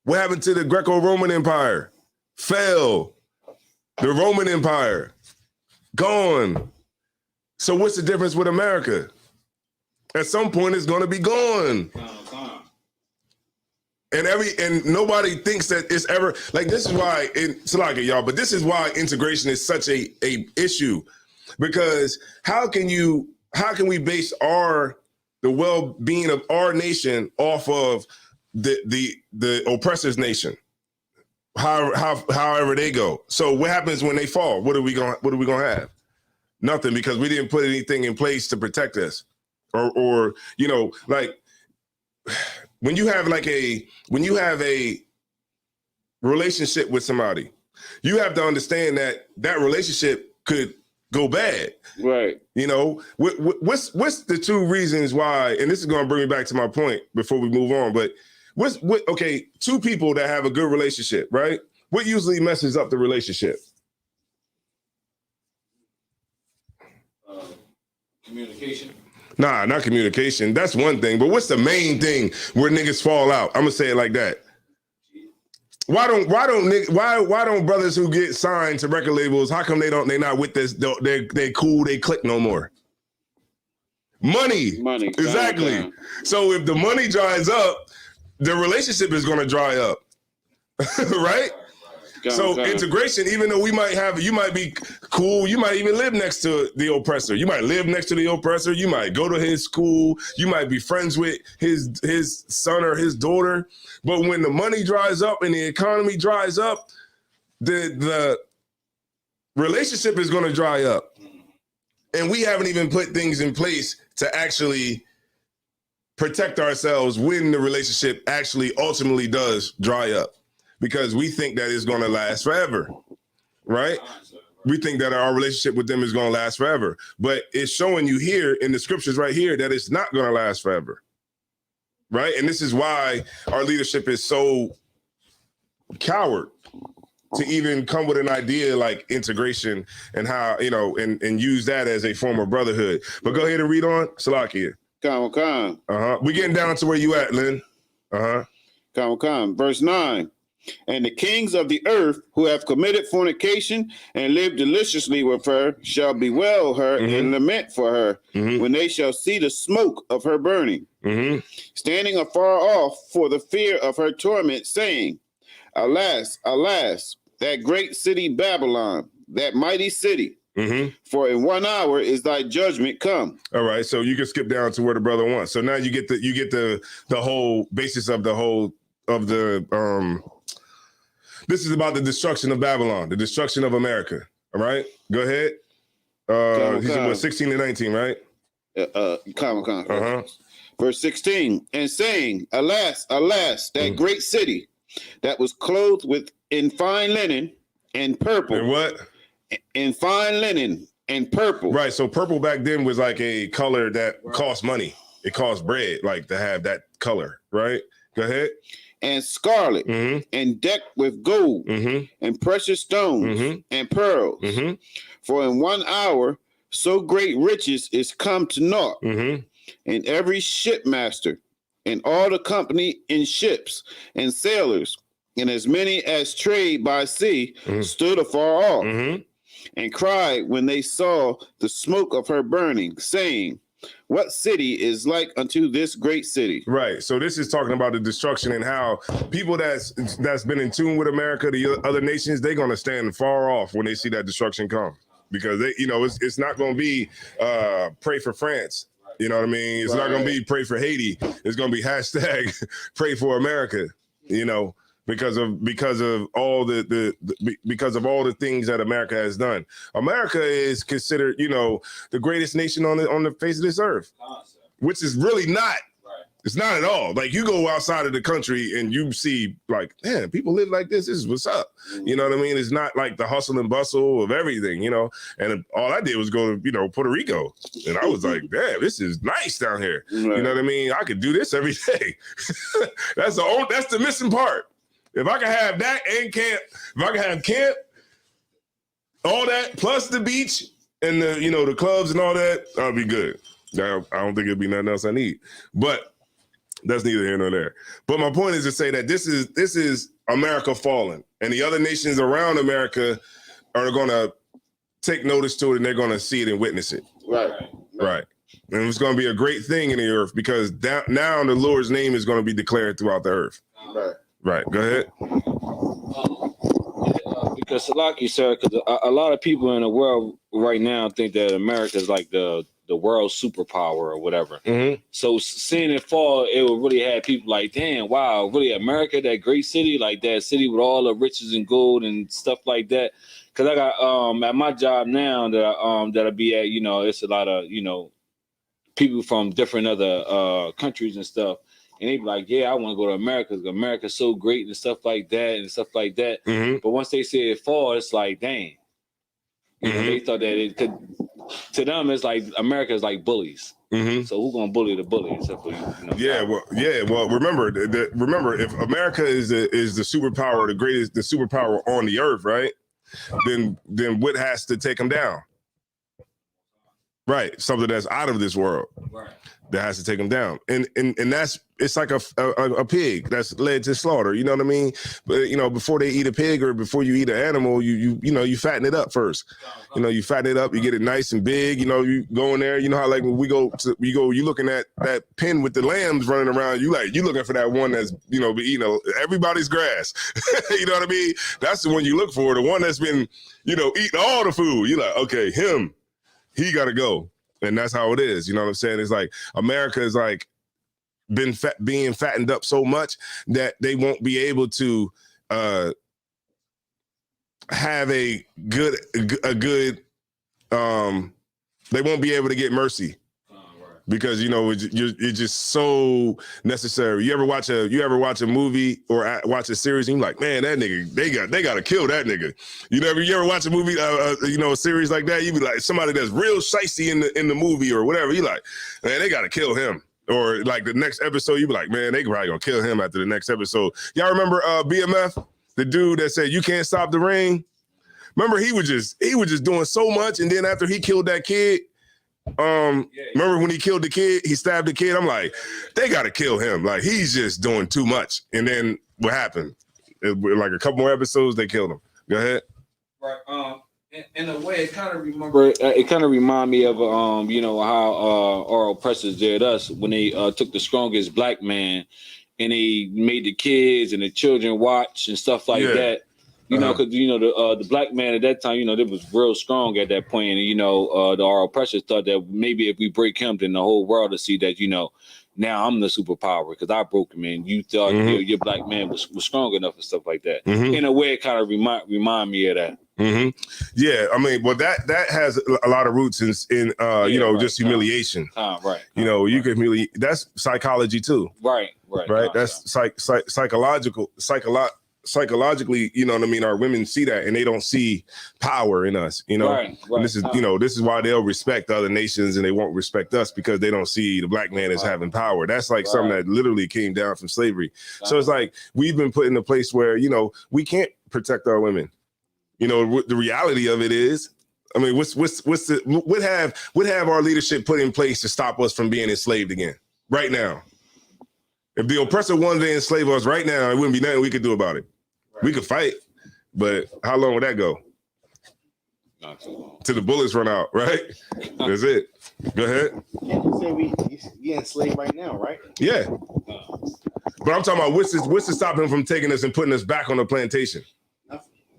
What happened to the Greco-Roman Empire? Fell. The Roman Empire, gone. So what's the difference with America? At some point, it's going to be gone. And nobody thinks that it's ever, like, this is why, it's like it, y'all, but this is why integration is such a issue, because how can we base the well-being of our nation off of the oppressor's nation? However they go. So what happens when they fall? What are we gonna have? Nothing, because we didn't put anything in place to protect us, or you know, like, when you have a relationship with somebody, you have to understand that relationship could go bad. Right. You know, what's the two reasons why, and this is going to bring me back to my point before we move on, but okay, two people that have a good relationship, right? What usually messes up the relationship? Communication. Nah, not communication. That's one thing. But what's the main thing where niggas fall out? I'm gonna say it like that. Why don't brothers who get signed to record labels, how come they not with this? They cool, they click no more. Money. Exactly. So if the money dries up, the relationship is gonna dry up. Right? So integration, even though you might be cool, you might even live next to the oppressor. You might live next to the oppressor. You might go to his school. You might be friends with his son or his daughter. But when the money dries up and the economy dries up, the relationship is going to dry up. And we haven't even put things in place to actually protect ourselves when the relationship actually ultimately does dry up. Because we think that it's going to last forever, right? We think that our relationship with them is going to last forever. But it's showing you here in the scriptures right here that it's not going to last forever, right? And this is why our leadership is so coward to even come with an idea like integration and how, you know, and use that as a form of brotherhood. But go ahead and read on. Salakia. Come. We getting down to where you at, Lynn. Verse 9. And the kings of the earth who have committed fornication and lived deliciously with her shall bewail her and lament for her when they shall see the smoke of her burning, standing afar off for the fear of her torment, saying, Alas, alas, that great city Babylon, that mighty city. For in 1 hour is thy judgment come. All right, so you can skip down to where the brother wants. So now you get the whole basis of the this is about the destruction of Babylon, the destruction of America. All right, go ahead. He said what, 16 to 19, right? Verse 16, and saying, Alas, alas, that great city that was clothed in fine linen and purple. And what? In fine linen and purple. Right. So purple back then was like a color that cost money. It cost bread, like to have that color. Right. Go ahead. And scarlet and decked with gold and precious stones and pearls. For in 1 hour, so great riches is come to naught. And every shipmaster and all the company in ships and sailors and as many as trade by sea stood afar off. And cried when they saw the smoke of her burning, saying, What city is like unto this great city? Right. So this is talking about the destruction and how people that's been in tune with America, the other nations, they're going to stand far off when they see that destruction come, because they, it's not going to be pray for France. You know what I mean? It's not going to be pray for Haiti. It's going to be hashtag pray for America. Because of all the things that America has done. America is considered, the greatest nation on the face of this earth, which is really not. It's not at all. Like, you go outside of the country and you see, like, man, people live like this. This is what's up. You know what I mean? It's not like the hustle and bustle of everything, And all I did was go to, Puerto Rico, and I was like, damn, this is nice down here. You know what I mean? I could do this every day. That's the missing part. If I could have that and camp, if I could have camp, all that, plus the beach and the clubs and all that, I'll be good. Now, I don't think it'd be nothing else I need. But that's neither here nor there. But my point is to say that this is America falling, and the other nations around America are going to take notice to it, and they're going to see it and witness it. Right. And it's going to be a great thing in the earth, because now the Lord's name is going to be declared throughout the earth. Right. Go ahead. Because like you said, because a lot of people in the world right now think that America is like the world superpower or whatever. So seeing it fall, it would really have people like, damn, wow, really America, that great city, like that city with all the riches and gold and stuff like that. Because I got at my job now that I be at, it's a lot of people from different other countries and stuff. And they be like, yeah, I want to go to America because America's so great and stuff like that. But once they see it fall, it's like, dang. They thought that it could, to them, it's like America is like bullies. So who's going to bully the bully? Except for, Well, remember, if America is the superpower, the superpower on the earth, right? Then what has to take them down? Right. Something that's out of this world. Right. That has to take them down. And it's like a pig that's led to slaughter. You know what I mean? But before they eat a pig or before you eat an animal, you fatten it up first. You fatten it up, you get it nice and big. You go in there, how like when you looking at that pen with the lambs running around, you looking for that one that's be eating everybody's grass. You know what I mean? That's the one you look for, the one that's been, eating all the food. You're like, okay, he gotta go. And that's how it is. You know what I'm saying? It's like America is like being fattened up so much that they won't be able to have a good they won't be able to get mercy. Because it's just so necessary. You ever watch a movie or watch a series and you're like, man, that nigga, they gotta kill that nigga. You ever watch a movie, a series like that? You be like, somebody that's real shicey in the movie or whatever. You like, man, they gotta kill him. Or like the next episode, you be like, man, they probably gonna kill him after the next episode. Y'all remember BMF, the dude that said you can't stop the rain? Remember, he was just doing so much, and then after he killed that kid, Remember when he killed the kid? He stabbed the kid. I'm like, they got to kill him. Like, he's just doing too much. And then what happened? Like a couple more episodes, they killed him. Go ahead. Right. In a way, it kind of remind me of you know, how our oppressors did us when they took the strongest black man and they made the kids and the children watch and stuff like that. You know, because you know the black man at that time, you know, they was real strong at that point, and you know, our oppressors thought that maybe if we break him, then the whole world will see that, you know, now I'm the superpower because I broke him, and you thought your black man was strong enough and stuff like that. In a way, it kind of remind me of that. Yeah, I mean, well, that has a lot of roots in you know, just humiliation. Right. You know, you can humiliate. That's psychology too. Right. That's psychologically, you know what I mean? Our women see that and they don't see power in us, you know? Right. And this is, you know, this is why they'll respect other nations and they won't respect us because they don't see the black man as having power. That's like something that literally came down from slavery. So it's like we've been put in a place where, you know, we can't protect our women. You know, the reality of it is, I mean, what have our leadership put in place to stop us from being enslaved again right now? If the oppressor wanted to enslave us right now, it wouldn't be nothing we could do about it. We could fight, but how long would that go? Not too long. Till the bullets run out, right? That's it. Go ahead. Can't you say we enslaved right now, right? Yeah. But I'm talking about what's to stop him from taking us and putting us back on the plantation?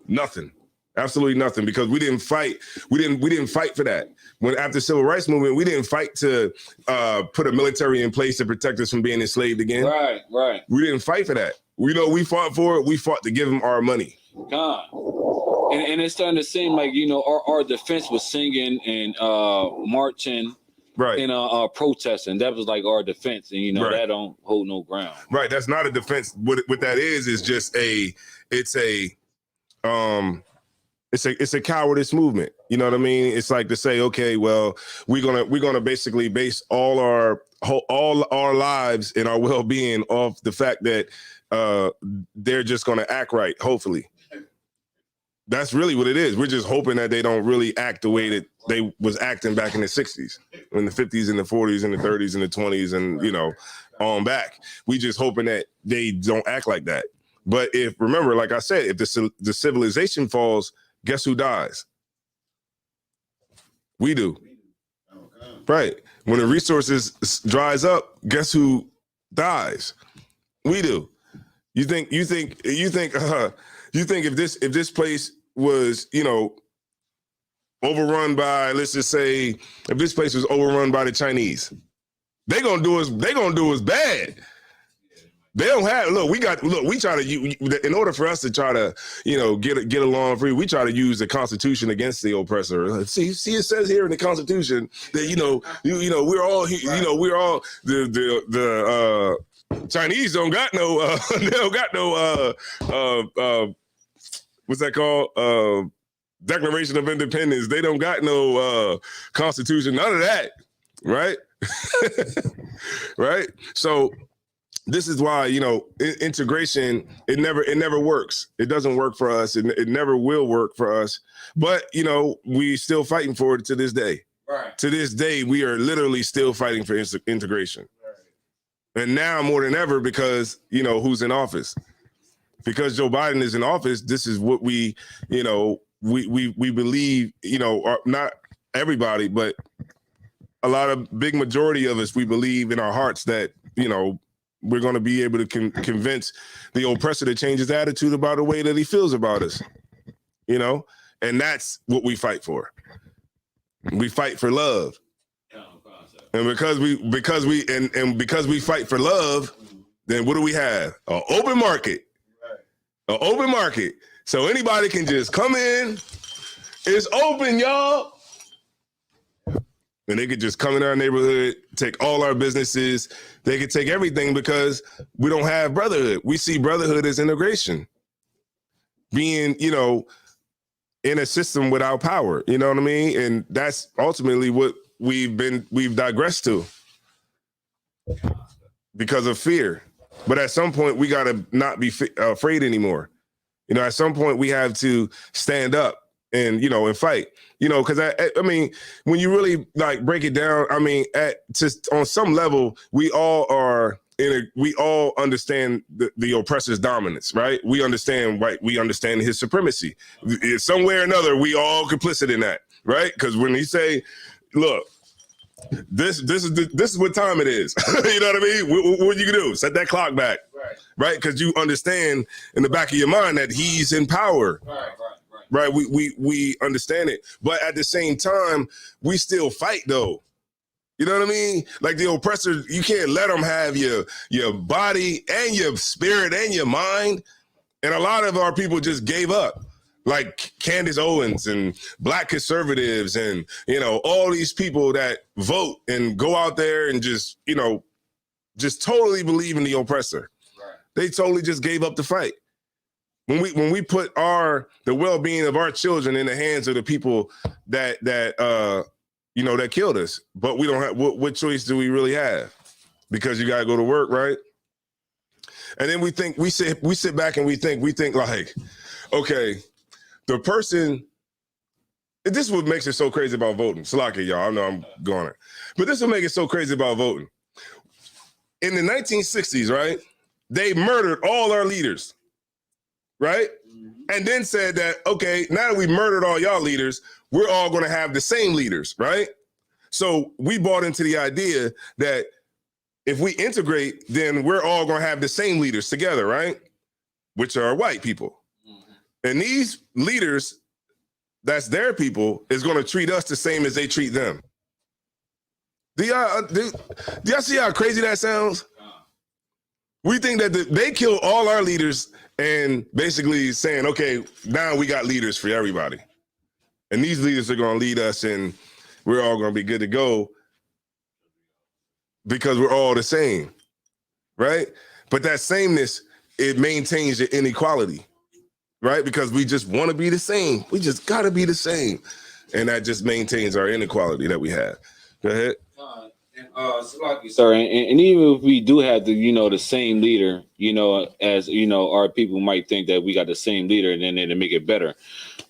Nothing. Absolutely nothing, because we didn't fight. We didn't fight for that. When after the civil rights movement, we didn't fight to put a military in place to protect us from being enslaved again. Right. We didn't fight for that. We know we fought for it. We fought to give them our money. God. And it's starting to seem like, you know, our defense was singing and marching, right, and protesting. That was like our defense, and you know that don't hold no ground. Right. That's not a defense. What that is just it's a cowardice movement. You know what I mean? It's like to say, okay, well, we're gonna basically base all our lives and our well-being off the fact that they're just gonna act right. Hopefully, that's really what it is. We're just hoping that they don't really act the way that they was acting back in the 60s, in the 50s, and the 40s, and the 30s, and the 20s, and you know, on back. We just hoping that they don't act like that. But remember, like I said, if the civilization falls, guess who dies? We do. Right. When the resources dries up, guess who dies? We do. You think if this place was, you know, overrun by, let's just say, if this place was overrun by the Chinese, they're gonna do us bad. They don't have, we try to, in order for us to try to, you know, get along free, we try to use the Constitution against the oppressor. See, it says here in the Constitution that, you know, we're all the Chinese don't got no, they don't got no, what's that called? Declaration of Independence. They don't got no Constitution, none of that, right? Right? So, this is why, you know, integration, it never works. It doesn't work for us. It never will work for us. But, you know, we still fighting for it to this day. Right. To this day, we are literally still fighting for integration. Right. And now more than ever, because, you know, who's in office? Because Joe Biden is in office, this is what we, you know, we believe, you know, not everybody, but a lot of big majority of us, we believe in our hearts that, you know, we're going to be able to convince the oppressor to change his attitude about the way that he feels about us, you know, and that's what we fight for. We fight for love, and because we fight for love, then what do we have? An open market, an open market. So anybody can just come in. It's open, y'all. And they could just come in our neighborhood, take all our businesses. They could take everything because we don't have brotherhood. We see brotherhood as integration, being, you know, in a system without power. You know what I mean? And that's ultimately what we've digressed to because of fear. But at some point, we got to not be afraid anymore. You know, at some point, we have to stand up and and fight, because I mean, when you really like break it down, I mean, just on some level, we all are we all understand the oppressor's dominance, right? We understand, right? We understand his supremacy. Somewhere or another, we all complicit in that, right? Because when he say, look, this is what time it is. You know what I mean? What you can do? Set that clock back, right? Because you understand in the back of your mind that he's in power. Right, we understand it, but at the same time, we still fight though. You know what I mean? Like the oppressor, you can't let them have your body and your spirit and your mind. And a lot of our people just gave up, like Candace Owens and Black conservatives, and all these people that vote and go out there and just totally believe in the oppressor. Right. They totally just gave up the fight. When we put the well-being of our children in the hands of the people that killed us, but we don't have what choice do we really have? Because you gotta go to work, right? And then we sit back and we think like, okay, the person. This is what makes it so crazy about voting. Salaki, y'all. I know I'm going it, but this will make it so crazy about voting. In the 1960s, right? They murdered all our leaders. Right? And then said that, okay, now that we murdered all y'all leaders, we're all going to have the same leaders, right? So we bought into the idea that if we integrate, then we're all going to have the same leaders together, right? Which are white people. And these leaders, that's their people, is going to treat us the same as they treat them. Do y'all see how crazy that sounds? We think that they kill all our leaders and basically saying, okay, now we got leaders for everybody. And these leaders are going to lead us and we're all going to be good to go because we're all the same, right? But that sameness, it maintains the inequality, right? Because we just want to be the same. We just got to be the same. And that just maintains our inequality that we have. Go ahead. Sorry, and even if we do have the same leader, as our people might think that we got the same leader and then they make it better,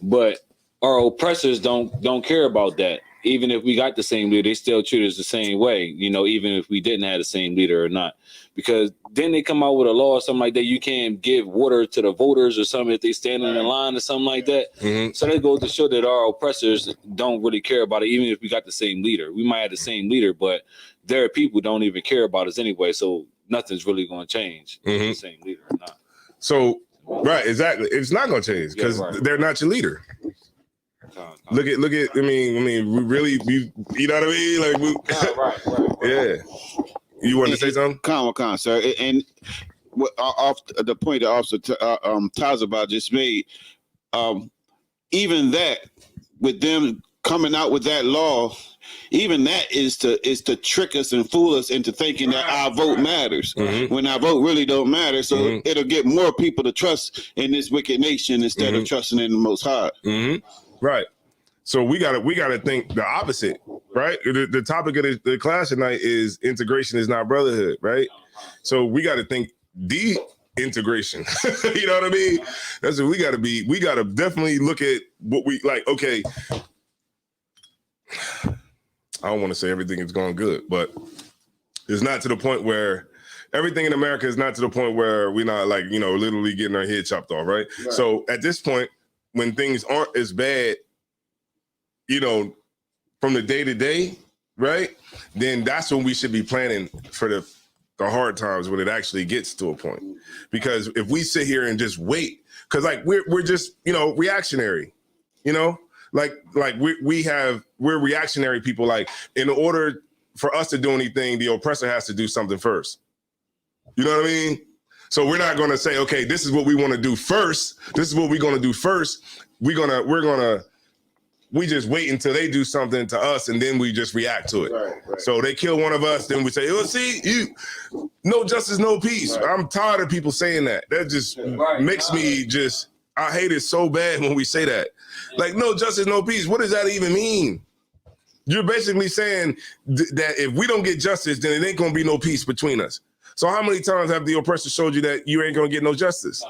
but our oppressors don't care about that. Even if we got the same leader, they still treat us the same way, even if we didn't have the same leader or not. Because then they come out with a law or something like that. You can't give water to the voters or something if they stand in the line or something like that. Mm-hmm. So that goes to show that our oppressors don't really care about it, even if we got the same leader. We might have the same leader, but their people don't even care about us anyway. So nothing's really going to change. The same leader or not. So, right, exactly. It's not going to change because they're not your leader. Look at. I mean, we really, you know what I mean? Like, right. Yeah. You wanted to say something? Con, sir. And off the point that Officer Tazabah just made, even that, with them coming out with that law, even that is to trick us and fool us into thinking that our vote matters when our vote really don't matter. So it'll get more people to trust in this wicked nation instead of trusting in the Most High. Right. So we gotta think the opposite, right? The topic of the class tonight is integration is not brotherhood, right? So we gotta think the integration. You know what I mean? That's what we gotta be. We gotta definitely look at what we like. Okay, I don't want to say everything is going good, but it's not to the point where everything in America is not to the point where we're not like, literally getting our head chopped off, right? So at this point, when things aren't as bad, from the day to day, right? Then that's when we should be planning for the hard times when it actually gets to a point. Because if we sit here and just wait, because like we're just, reactionary, like we're reactionary people. Like in order for us to do anything, the oppressor has to do something first. You know what I mean? So we're not going to say, okay, this is what we want to do first. This is what we're going to do first. We just wait until they do something to us and then we just react to it. Right. So they kill one of us, then we say, oh, see, no justice, no peace. Right. I'm tired of people saying that. That just makes me I hate it so bad when we say that. Like, no justice, no peace. What does that even mean? You're basically saying that if we don't get justice, then it ain't going to be no peace between us. So how many times have the oppressor showed you that you ain't going to get no justice?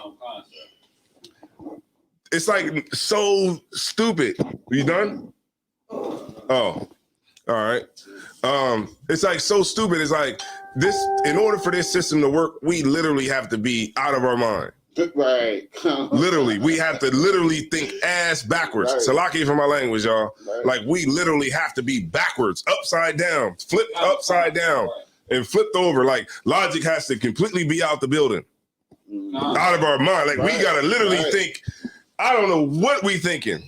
it's like so stupid. You done? Oh, all right. It's like so stupid. It's like this. In order for this system to work, we literally have to be out of our mind. Right. Literally, we have to literally think ass backwards. Right. Salaki for my language, y'all. Right. Like we literally have to be backwards, upside down, flipped upside down, and flipped over. Like logic has to completely be out the building, out of our mind. Like we gotta literally think. I don't know what we thinking.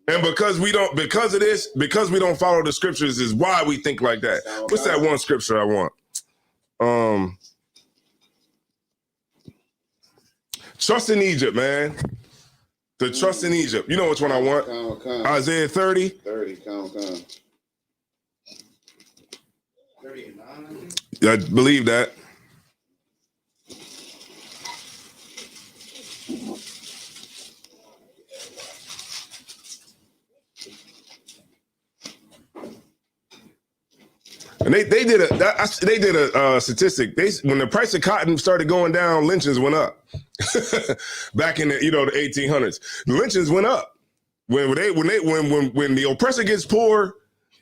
And because we don't follow the scriptures is why we think like that. What's that one scripture I want? Trust in Egypt, man. The trust in Egypt. You know which one I want? Isaiah 30. 30, come. 39. I believe that. And they did a statistic. When the price of cotton started going down, lynchings went up. Back in the 1800s, the lynchings went up. When the oppressor gets poor,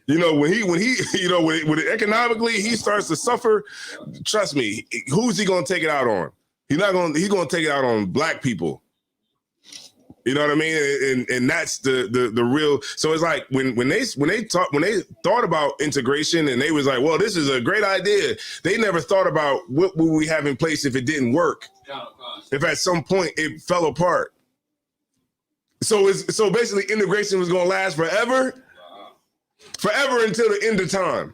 when economically he starts to suffer. Trust me, who's he gonna take it out on? He's gonna take it out on black people. You know what I mean? And that's the real. So it's like when they thought about integration and they was like, well, this is a great idea. They never thought about what would we have in place if it didn't work. If at some point it fell apart. So basically integration was gonna last forever. Forever until the end of time.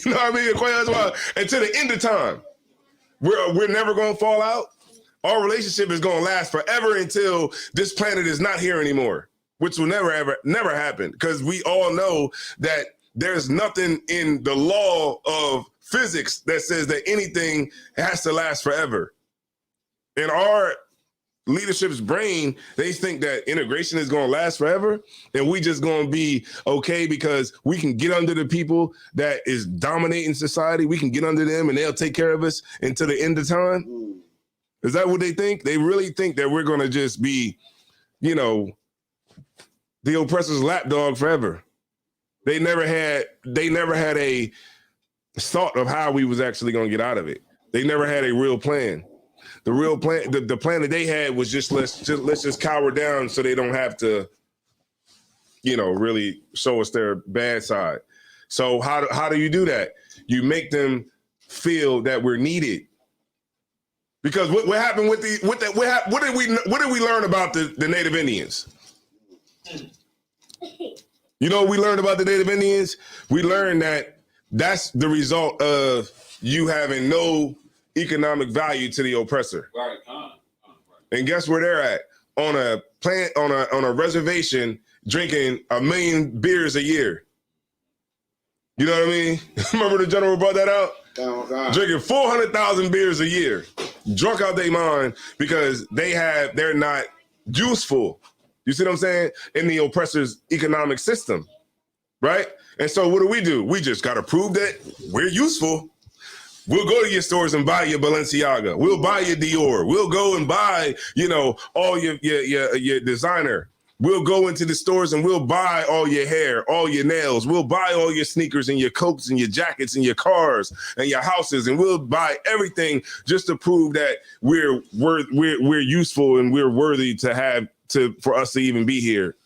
You know what I mean? That's why, until the end of time. We're never gonna fall out. Our relationship is going to last forever until this planet is not here anymore, which will never happen because we all know that there's nothing in the law of physics that says that anything has to last forever. In our leadership's brain, they think that integration is going to last forever and we just going to be okay because we can get under the people that is dominating society. We can get under them and they'll take care of us until the end of time. Is that what they think? They really think that we're going to just be, the oppressor's lapdog forever. They never had a thought of how we was actually going to get out of it. They never had a real plan. The real plan, the plan that they had was let's just cower down so they don't have to, really show us their bad side. So how do you do that? You make them feel that we're needed. Because what happened what did we learn about the Native Indians? You know what we learned about the Native Indians? We learned that that's the result of you having no economic value to the oppressor. Right. And guess where they're at? On a reservation, drinking 1 million beers a year. You know what I mean? Remember the general brought that out? Drinking 400,000 beers a year, drunk out their mind because they're not useful. You see what I'm saying? In the oppressor's economic system, right? And so what do? We just got to prove that we're useful. We'll go to your stores and buy your Balenciaga. We'll buy your Dior. We'll go and buy, all your designer. We'll go into the stores and we'll buy all your hair, all your nails. We'll buy all your sneakers and your coats and your jackets and your cars and your houses. And we'll buy everything just to prove that we're useful and we're worthy for us to even be here.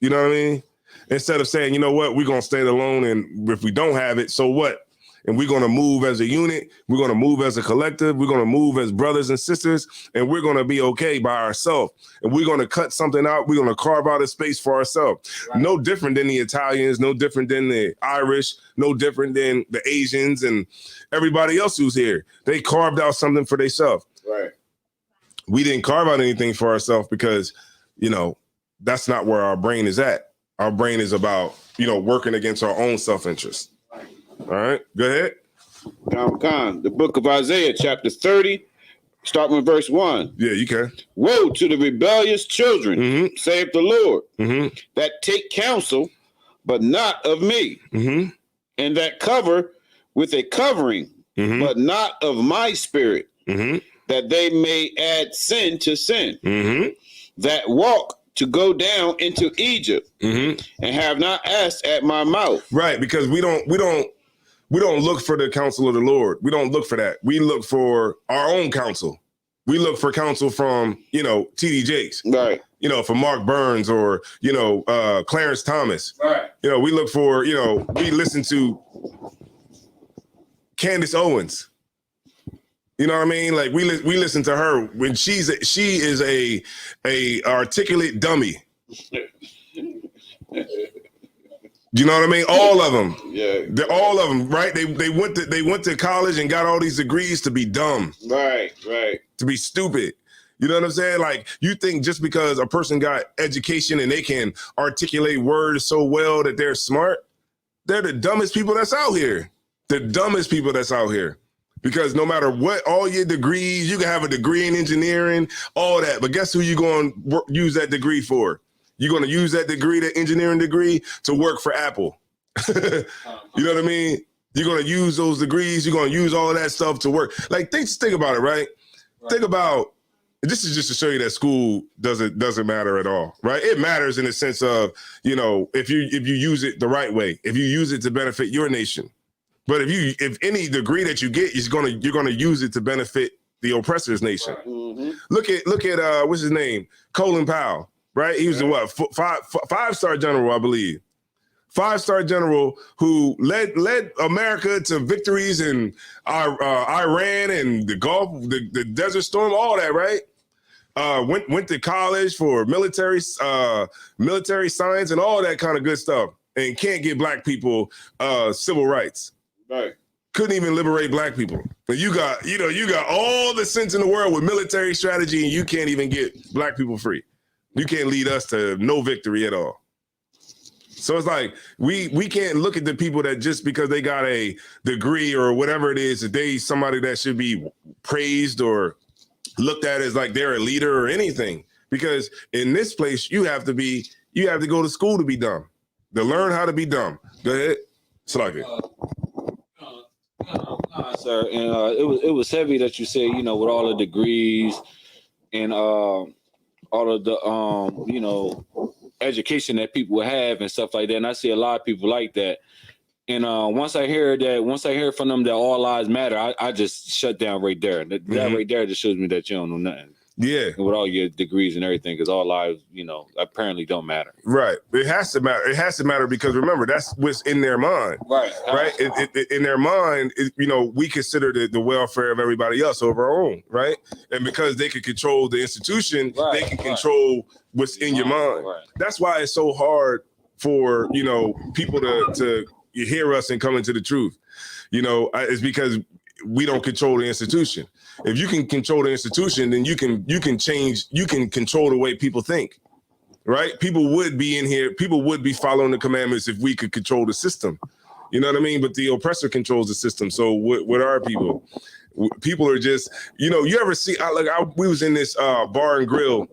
You know what I mean? Instead of saying, you know what, we're going to stay alone. And if we don't have it, so what? And we're going to move as a unit. We're going to move as a collective. We're going to move as brothers and sisters. And we're going to be okay by ourselves. And we're going to cut something out. We're going to carve out a space for ourselves. Right. No different than the Italians. No different than the Irish. No different than the Asians and everybody else who's here. They carved out something for themselves. Right. We didn't carve out anything for ourselves because, that's not where our brain is at. Our brain is about, working against our own self-interest. All right, go ahead. The book of Isaiah, chapter 30, starting with verse 1. Yeah, you can. Woe to the rebellious children, saith the Lord, that take counsel, but not of me, and that cover with a covering, but not of my spirit, that they may add sin to sin, Mm-hmm. that walk to go down into Egypt, Mm-hmm. and have not asked at my mouth. Right, because we don't look for the counsel of the Lord. We don't look for that. We look for our own counsel. We look for counsel from, TD Jakes. Right. From Mark Burns or, Clarence Thomas. Right. We look for, we listen to Candace Owens. You know what I mean? Like we listen to her when she is a articulate dummy. You know what I mean? All of them. Yeah. They're all of them, right? They went to college and got all these degrees to be dumb. Right. To be stupid. You know what I'm saying? Like, you think just because a person got education and they can articulate words so well that they're smart, they're the dumbest people that's out here. The dumbest people that's out here. Because no matter what, all your degrees, you can have a degree in engineering, all that. But guess who you're going to use that degree for? You're going to use that degree, that engineering degree, to work for Apple. You know what I mean? You're going to use those degrees. You're going to use all of that stuff to work. Like, think about it, right? Think about, this is just to show you that school doesn't matter at all, right? It matters in the sense of, if you use it the right way, if you use it to benefit your nation. But if any degree that you get you're gonna use it to benefit the oppressor's nation. Mm-hmm. Look at what's his name? Colin Powell, right? He was the what? Five-star general, I believe. 5-star general who led America to victories in Iran and the Gulf, the Desert Storm, all that, right? Went to college for military science and all that kind of good stuff, and can't get black people civil rights. Right. Couldn't even liberate black people. But you got all the sense in the world with military strategy, and you can't even get black people free. You can't lead us to no victory at all. So it's like we can't look at the people that just because they got a degree or whatever it is, that they somebody that should be praised or looked at as like they're a leader or anything. Because in this place, you have to go to school to be dumb, to learn how to be dumb. Go ahead, Slugger. Sir, and it was heavy that you said, with all the degrees and all of the education that people have and stuff like that. And I see a lot of people like that. And once I hear from them that all lives matter, I just shut down right there. That right there just shows me that you don't know nothing. Yeah. With all your degrees and everything, because all lives, apparently don't matter. Right. It has to matter. It has to matter because remember, that's what's in their mind. Right. Right. In their mind, we consider the welfare of everybody else over our own. Right. And because they can control the institution, they can control what's in your mind. Right. That's why it's so hard for, people to hear us and come into the truth. It's because we don't control the institution. If you can control the institution, then you can control the way people think, right? People would be in here. People would be following the commandments if we could control the system. You know what I mean? But the oppressor controls the system. So what are people? People are just, you ever see, we was in this bar and grill,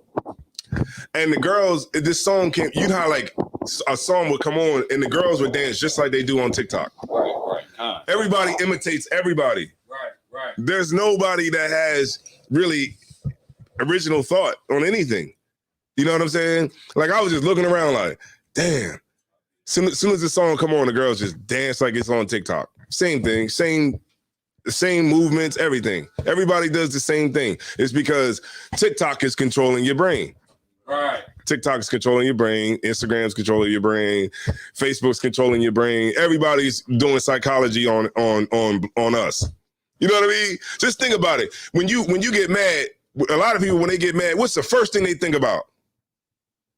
and the girls, this song came, how like a song would come on and the girls would dance just like they do on TikTok. Right. Everybody imitates everybody. Right. There's nobody that has really original thought on anything. You know what I'm saying? Like, I was just looking around like, damn. Soon as the song come on, the girls just dance like it's on TikTok. Same thing, same movements, everything. Everybody does the same thing. It's because TikTok is controlling your brain. Right. TikTok is controlling your brain. Instagram's controlling your brain. Facebook's controlling your brain. Everybody's doing psychology on us. You know what I mean? Just think about it. When you get mad, a lot of people, when they get mad, what's the first thing they think about?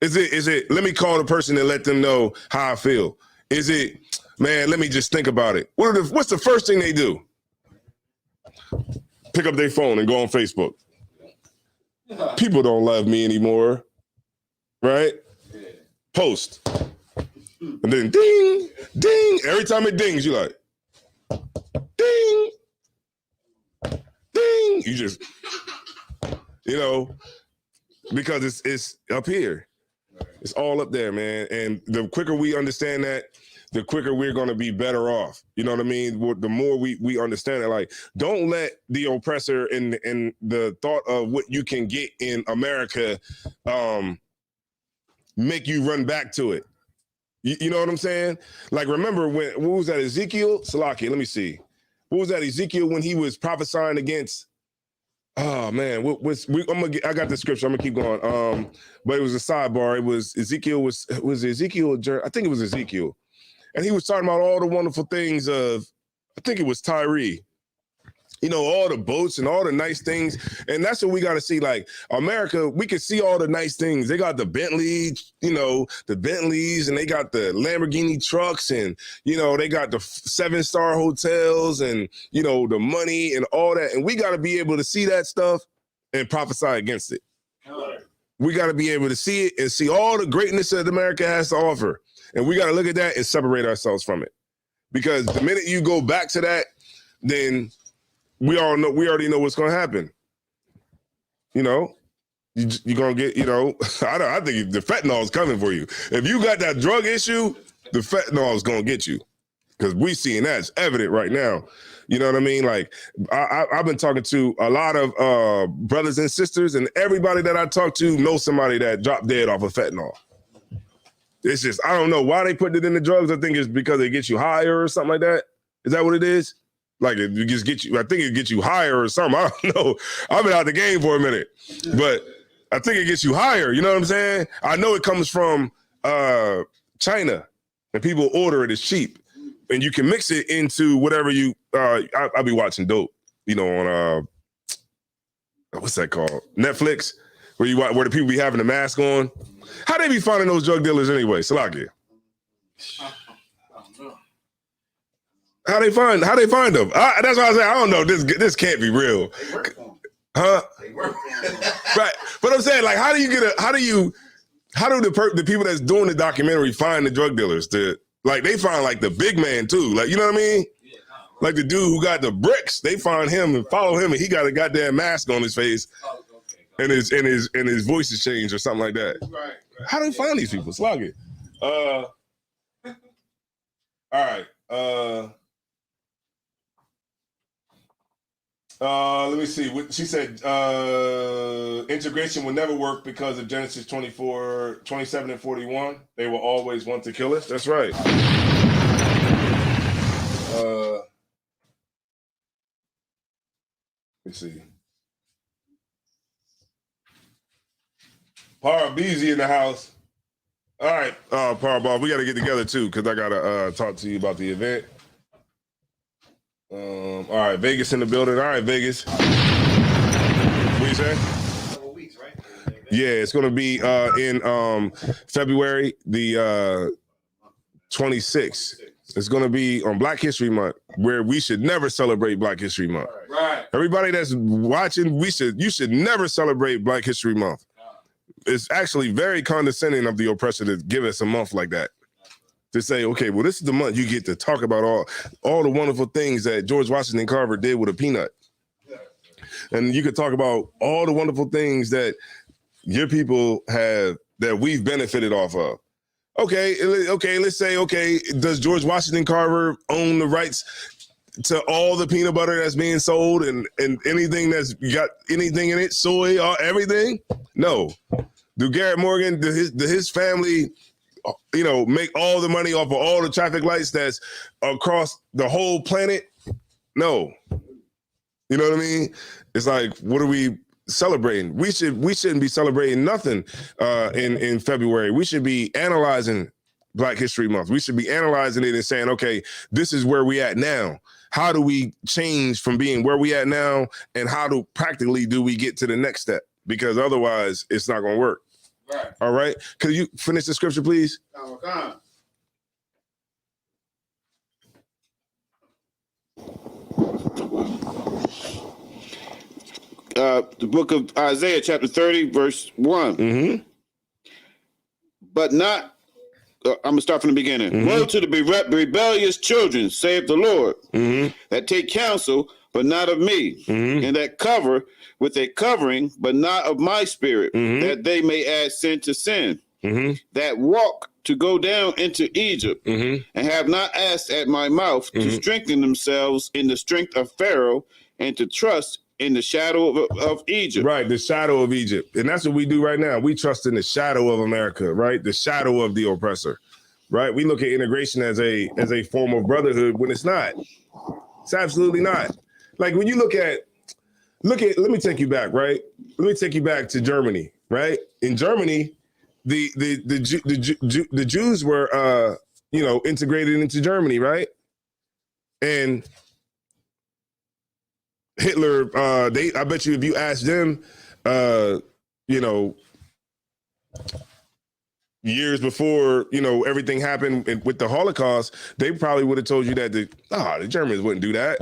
Is it let me call the person and let them know how I feel? Is it, man, let me just think about it? What's the first thing they do? Pick up their phone and go on Facebook. People don't love me anymore. Right? Yeah. Post. And then ding, ding. Every time it dings, you're like, ding, ding. You just, because it's up here. It's all up there, man. And the quicker we understand that, the quicker we're going to be better off. You know what I mean? The more we understand it, like, don't let the oppressor and the thought of what you can get in America make you run back to it. You know what I'm saying? Like, remember what was that, Ezekiel? Salaki, let me see. What was that, Ezekiel, when he was prophesying against, oh man, I got the scripture, I'm gonna keep going. But it was a sidebar. It was Ezekiel, was Ezekiel, I think it was Ezekiel. And he was talking about all the wonderful things of, I think it was Tyree. You know, all the boats and all the nice things. And that's what we got to see. Like, America, we can see all the nice things. They got the Bentley, you know, the Bentleys, and they got the Lamborghini trucks, and, you know, they got the 7-star hotels, and, you know, the money and all that. And we got to be able to see that stuff and prophesy against it. We got to be able to see it and see all the greatness that America has to offer. And we got to look at that and separate ourselves from it. Because the minute you go back to that, then we already know what's going to happen. You know, you're going to get, you know, I think the fentanyl is coming for you. If you got that drug issue, the fentanyl is going to get you, because we seeing that. It's evident right now. You know what I mean? Like, I've been talking to a lot of brothers and sisters, and everybody that I talk to knows somebody that dropped dead off of fentanyl. It's just, I don't know why they put it in the drugs. I think it's because it gets you higher or something like that. Is that what it is? Like, it just gets you, I think it gets you higher or something. I don't know. I've been out the game for a minute, but I think it gets you higher. You know what I'm saying? I know it comes from China, and people order it. It's cheap, and you can mix it into whatever you. I'll be watching dope, you know, on what's that called? Netflix, where the people be having the mask on. How they be finding those drug dealers anyway? Salaki. How they find them? That's why I say I don't know. This can't be real, huh? Right, but I'm saying, like, how do the people that's doing the documentary find the drug dealers? Like, they find, like, the big man too. Like, you know what I mean? Like the dude who got the bricks, they find him and follow him, and he got a goddamn mask on his face, and his voice is changed or something like that. Right. How do they find these people? Slug it. All right. Let me see. She said integration will never work because of Genesis 24, 27 and 41. They will always want to kill us. That's right. Let me see. Parabeezy in the house. All right, Paraball, we got to get together too, because I got to talk to you about the event. All right, Vegas in the building. All right, Vegas. What you say? Couple weeks, right? Yeah, it's going to be in February the 26th. It's going to be on Black History Month, where we should never celebrate Black History Month. Right. Everybody that's watching, you should never celebrate Black History Month. It's actually very condescending of the oppressor to give us a month like that. To say, okay, well, this is the month you get to talk about all the wonderful things that George Washington Carver did with a peanut. And you could talk about all the wonderful things that your people have, that we've benefited off of. Okay, let's say, does George Washington Carver own the rights to all the peanut butter that's being sold and anything that's got anything in it, soy, or everything? No. Do Garrett Morgan, do his family, you know, make all the money off of all the traffic lights that's across the whole planet? No. You know what I mean? It's like, what are we celebrating? We shouldn't be celebrating nothing in February. We should be analyzing Black History Month. We should be analyzing it and saying, okay, this is where we at now. How do we change from being where we at now, and how practically do we get to the next step? Because otherwise, it's not going to work. Right. All right. Could you finish the scripture, please? The book of Isaiah, chapter 30, verse 1. Mm-hmm. But not, I'm going to start from the beginning. Mm-hmm. Woe to the rebellious children, saith the Lord, mm-hmm. that take counsel, but not of me, mm-hmm. and that cover with a covering, but not of my spirit, mm-hmm. that they may add sin to sin, mm-hmm. that walk to go down into Egypt, and have not asked at my mouth to strengthen themselves in the strength of Pharaoh and to trust in the shadow of Egypt. Right, the shadow of Egypt. And that's what we do right now. We trust in the shadow of America, right? The shadow of the oppressor, right? We look at integration as a form of brotherhood when it's not. It's absolutely not. Like when you look at, let me take you back, right? Let me take you back to Germany, right? In Germany, the Jews were, integrated into Germany, right? And Hitler, I bet you if you ask them, years before, everything happened with the Holocaust, they probably would have told you that the Germans wouldn't do that.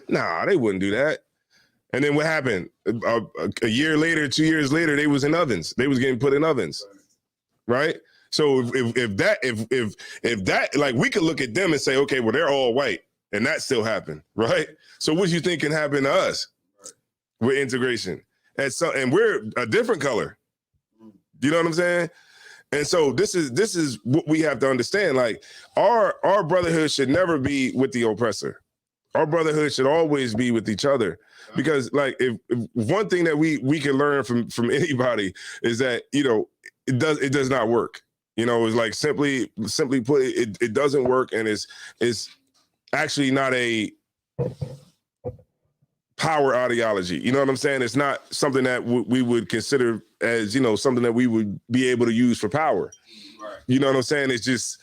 Nah, they wouldn't do that. And then what happened? A year later, 2 years later, they was in ovens. They was getting put in ovens, right? So if that, like, we could look at them and say, okay, well, they're all white, and that still happened, right? So what do you think can happen to us with integration? And we're a different color. You know what I'm saying? And so this is what we have to understand. Like our brotherhood should never be with the oppressor. Our brotherhood should always be with each other. Because like if one thing that we can learn from anybody is that, it does not work. It's like simply put, it doesn't work, and it's actually not a power ideology. You know what I'm saying? It's not something that we would consider as, something that we would be able to use for power. Right. You know what I'm saying? It's just,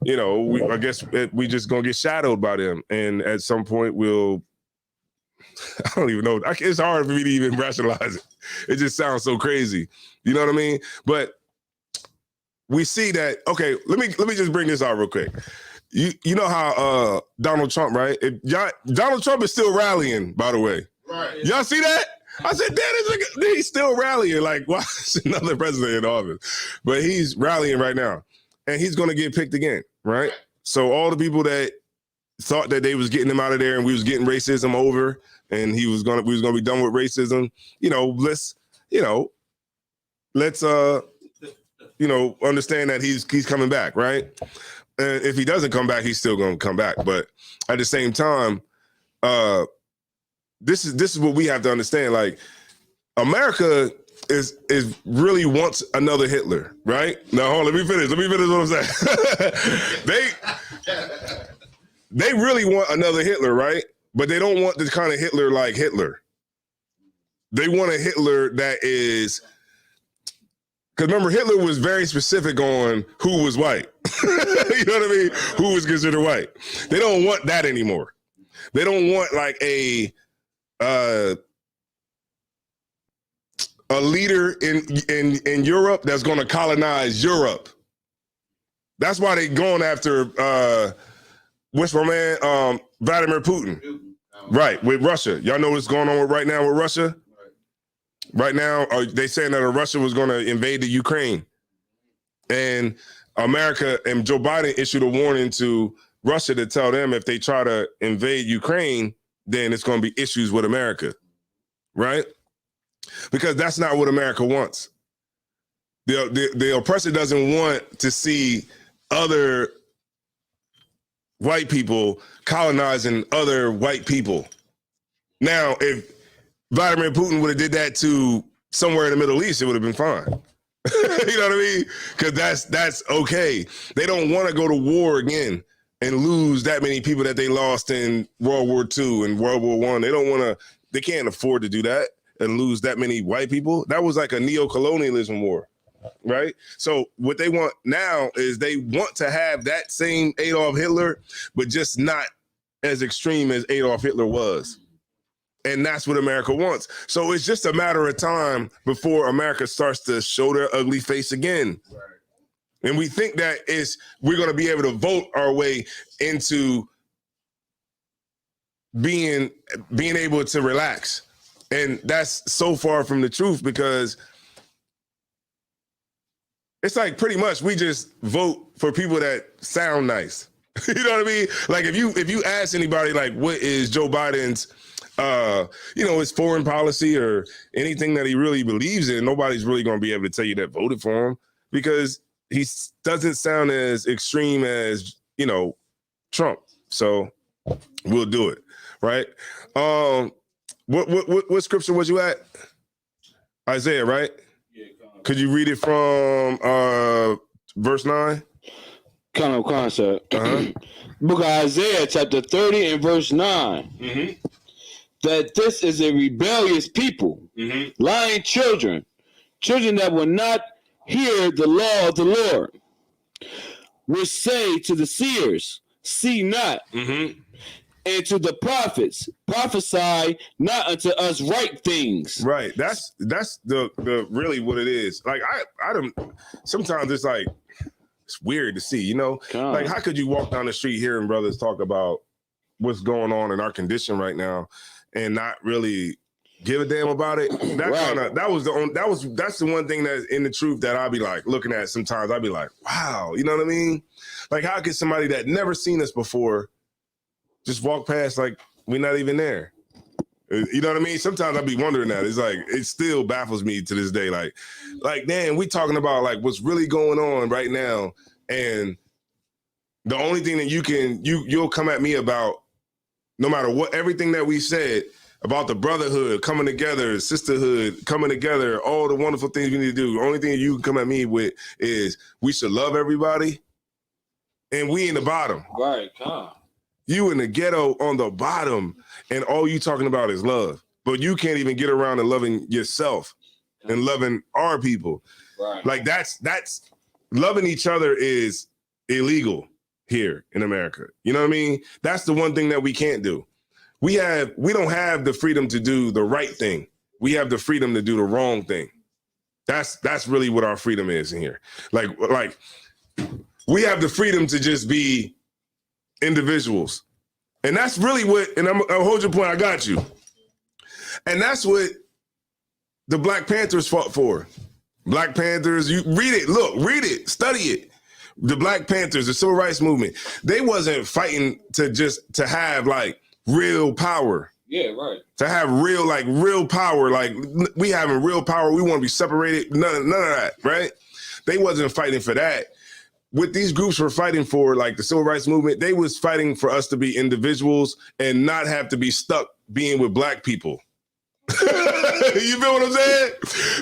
I guess we just gonna get shadowed by them. And at some point I don't even know. It's hard for me to even rationalize it. It just sounds so crazy. You know what I mean? But we see that, okay, let me just bring this out real quick. You know how Donald Trump, right? Donald Trump is still rallying, by the way. Right. Y'all see that? I said, damn, he's still rallying. Like, why is another president in office? But he's rallying right now. And he's going to get picked again, right? So all the people that thought that they was getting him out of there and we was getting racism over and we was going to be done with racism, let's understand that he's coming back, right? And if he doesn't come back, he's still going to come back. But at the same time, this is what we have to understand. Like, America is really wants another Hitler, right? Now, hold on, let me finish what I'm saying. They really want another Hitler, right? But they don't want the kind of Hitler like Hitler. They want a Hitler that is, because remember, Hitler was very specific on who was white. You know what I mean? Who was considered white. They don't want that anymore. They don't want like a leader in Europe that's going to colonize Europe. That's why they going after what's my man Vladimir Putin, right? With Russia. Y'all know what's going on right now with Russia. Right now, they saying that Russia was going to invade the Ukraine, and America and Joe Biden issued a warning to Russia to tell them if they try to invade Ukraine, then it's going to be issues with America, right? Because that's not what America wants. The oppressor doesn't want to see other white people colonizing other white people. Now, if Vladimir Putin would have did that to somewhere in the Middle East, it would have been fine. You know what I mean? Because that's okay. They don't want to go to war again and lose that many people that they lost in World War II and World War I. They don't want to. They can't afford to do that and lose that many white people. That was like a neo-colonialism war, right? So what they want now is they want to have that same Adolf Hitler, but just not as extreme as Adolf Hitler was. And that's what America wants. So it's just a matter of time before America starts to show their ugly face again. Right. And we think that we're going to be able to vote our way into being able to relax. And that's so far from the truth, because it's like pretty much we just vote for people that sound nice. You know what I mean? Like if you ask anybody, like, what is Joe Biden's his foreign policy or anything that he really believes in, nobody's really going to be able to tell you that voted for him, because doesn't sound as extreme as, Trump. So we'll do it, right? What scripture was you at? Isaiah, right? Yeah, Could you read it from verse 9? kind of concept. Uh-huh. Book of Isaiah, chapter 30 and verse 9. Mm-hmm. That this is a rebellious people, lying children that will not hear the law of the Lord, will say to the seers, see not, and to the prophets, prophesy not unto us right things. Right. That's the really what it is. Like I don't. Sometimes it's like it's weird to see. Like how could you walk down the street hearing brothers talk about what's going on in our condition right now and not really give a damn about it? That's the one thing that's in the truth that I'll be like looking at sometimes. I'll be like, wow, you know what I mean? Like how could somebody that never seen us before just walk past like we're not even there? You know what I mean? Sometimes I'll be wondering that. It's like it still baffles me to this day. Like, damn, we talking about like what's really going on right now, and the only thing that you'll come at me about, no matter what, everything that we said about the brotherhood coming together, sisterhood coming together, all the wonderful things we need to do. The only thing you can come at me with is we should love everybody, and we in the bottom. Right, come. You in the ghetto on the bottom, and all you talking about is love. But you can't even get around to loving yourself and loving our people. Right. Like that's loving each other is illegal here in America. You know what I mean? That's the one thing that we can't do. We don't have the freedom to do the right thing. We have the freedom to do the wrong thing. That's really what our freedom is in here. Like we have the freedom to just be individuals. And that's really what, and I'll hold your point, I got you. And that's what the Black Panthers fought for. Black Panthers, you read it, study it. The Black Panthers, the Civil Rights Movement, they wasn't fighting to have like real power. Yeah, right. To have real power, like we having real power, we want to be separated, none of that, right? They wasn't fighting for that. What these groups were fighting for, like the Civil Rights Movement, they was fighting for us to be individuals and not have to be stuck being with Black people. You feel what I'm saying?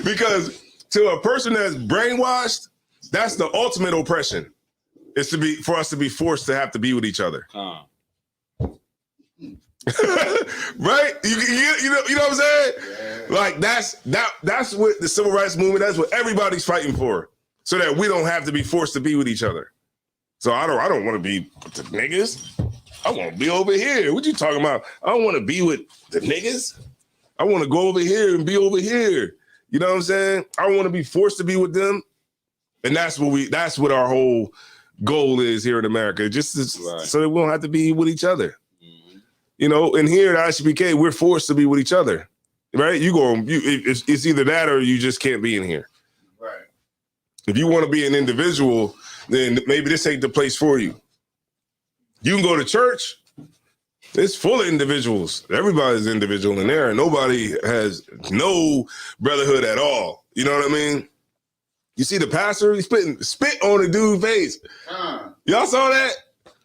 Because to a person that's brainwashed, that's the ultimate oppression. Is for us to be forced to have to be with each other. Right? You know what I'm saying? Yeah. Like that's what the Civil Rights Movement, that's what everybody's fighting for. So that we don't have to be forced to be with each other. So I don't want to be with the niggas. I want to be over here. What you talking about? I don't want to be with the niggas. I want to go over here and be over here. You know what I'm saying? I want to be forced to be with them. And that's what our whole goal is here in America. So that we don't have to be with each other. Mm-hmm. And here at ICPK, we're forced to be with each other. Right? It's either that or you just can't be in here. If you want to be an individual, then maybe this ain't the place for you. You can go to church. It's full of individuals. Everybody's individual in there, and nobody has no brotherhood at all. You know what I mean? You see the pastor, he's spit on the dude's face. Y'all saw that?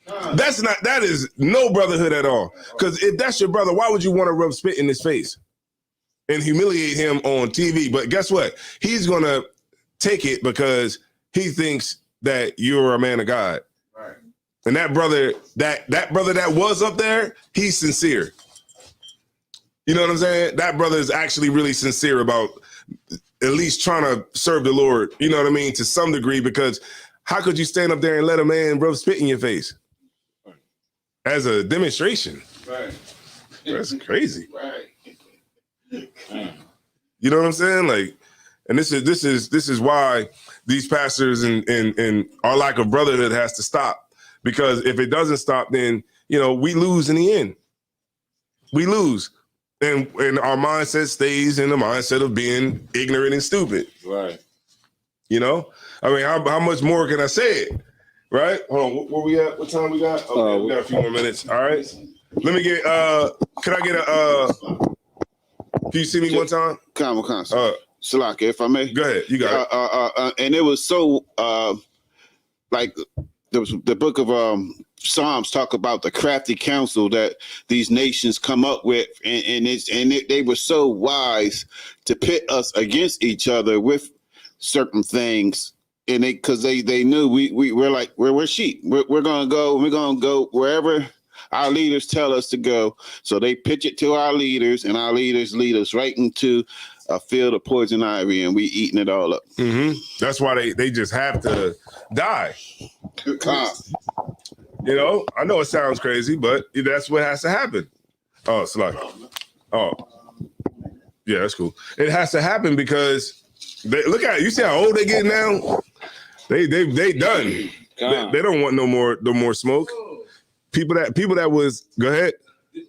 That is no brotherhood at all. Because if that's your brother, why would you want to rub spit in his face and humiliate him on TV? But guess what? He's going to take it because he thinks that you're a man of God. Right. And that brother that was up there, he's sincere. You know what I'm saying? That brother is actually really sincere about at least trying to serve the Lord, you know what I mean, to some degree, because how could you stand up there and let a man rub spit in your face? Right. As a demonstration? Right. That's crazy. Right. You know what I'm saying? Like, and this is why these pastors and our lack of brotherhood has to stop. Because if it doesn't stop, then we lose in the end. We lose, and our mindset stays in the mindset of being ignorant and stupid. Right. I mean, how much more can I say it? Right. Hold on. Where we at? What time we got? Okay, we got a few more minutes. All right. Let me get. Can I get a? Can you see me one time? Come on. Shalaka, if I may. Go ahead. You got it. And it was so like the book of Psalms talk about the crafty counsel that these nations come up with, and they were so wise to pit us against each other with certain things, and because they knew we're sheep. We're gonna go wherever our leaders tell us to go. So they pitch it to our leaders, and our leaders lead us right into a field of poison ivy, and we eating it all up. Mm-hmm. That's why they just have to die. You know, I know it sounds crazy, but that's what has to happen. Oh, it's like, oh, yeah, that's cool. It has to happen because look at it. You see how old they get now? They done. They don't want no more smoke. People that was go ahead.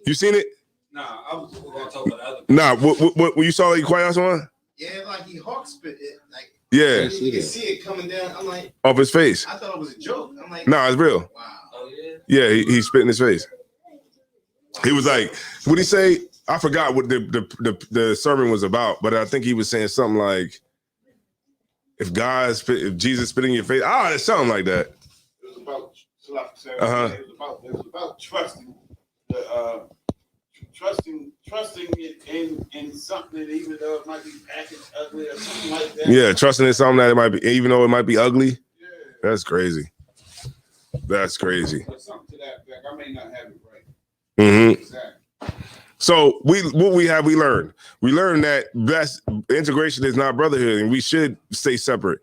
You seen it? Nah, I was gonna talk about the other. Nah, what you saw like quiet on? Yeah, like he hawk spit it, like Yeah. you can see it coming down. I'm like, Off his face. I thought it was a joke. I'm like, Nah, it's real. wow. Oh yeah. Yeah, he spit in his face. He was like, what'd he say? I forgot what the sermon was about, but I think he was saying something like, if Jesus spit in your face, it's something like that. It was about, Uh-huh. it was about trusting trusting it in something that even though it might be packaged ugly or something like that. Yeah, trusting in something that it might be, even though it might be ugly. Yeah. That's crazy. That's crazy. But something to that effect. I may not have it right. Mm-hmm. Exactly. So we learned. We learned that best integration is not brotherhood, and we should stay separate,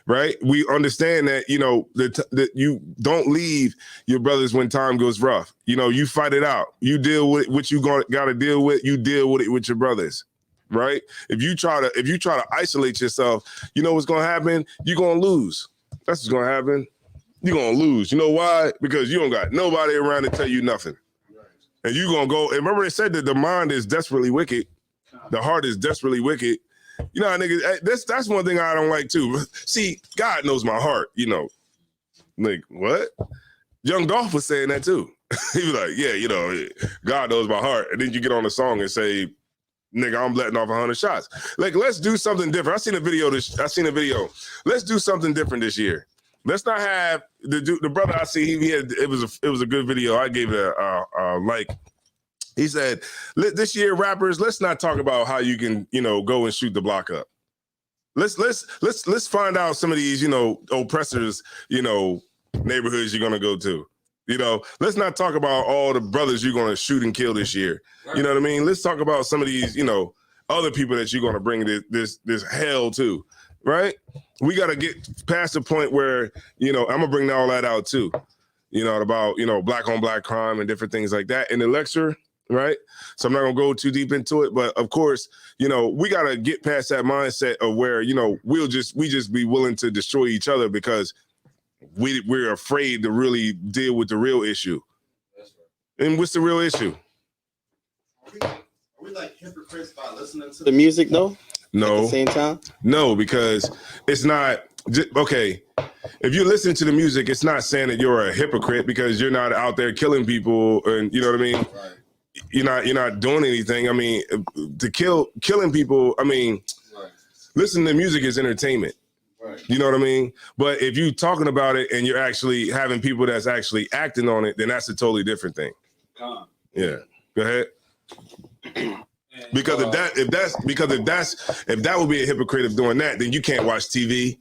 right? We understand that, you know, that you don't leave your brothers when time goes rough. You know, you fight it out. You deal with what you got to deal with. You deal with it with your brothers, right? If you try to isolate yourself, you know what's gonna happen? You're gonna lose. That's what's gonna happen. You're gonna lose. You know why? Because you don't got nobody around to tell you nothing. And you're going to go, and remember they said that the mind is desperately wicked. The heart is desperately wicked. You know, niggas, that's one thing I don't like too. See, God knows my heart, you know. Like, what? Young Dolph was saying that too. He was like, yeah, you know, God knows my heart. And then you get on the song and say, nigga, I'm letting off 100 shots. Like, let's do something different. I seen a video. Let's do something different this year. Let's not have the brother I see. It was a good video. I gave it a like. He said, "This year, rappers, let's not talk about how you can, you know, go and shoot the block up. Let's find out some of these, you know, oppressors, you know, neighborhoods you're gonna go to. You know, let's not talk about all the brothers you're gonna shoot and kill this year. You know what I mean? Let's talk about some of these, you know, other people that you're gonna bring this hell to." Right? We got to get past the point where, you know, I'm going to bring all that out too, you know, about, you know, black on black crime and different things like that in the lecture. Right? So I'm not going to go too deep into it. But of course, you know, we got to get past that mindset of where, you know, we just be willing to destroy each other because we're afraid to really deal with the real issue. And what's the real issue? Are we like hypocrites by listening to the music though? No. At the same time? No, because it's not okay. If you listen to the music, it's not saying that you're a hypocrite because you're not out there killing people, and you know what I mean. Right. You're not doing anything. I mean, killing people. I mean, right. Listening to music is entertainment. Right. You know what I mean. But if you're talking about it and you're actually having people that's actually acting on it, then that's a totally different thing. Yeah. Go ahead. Because if that would be a hypocrite of doing that, then you can't watch TV.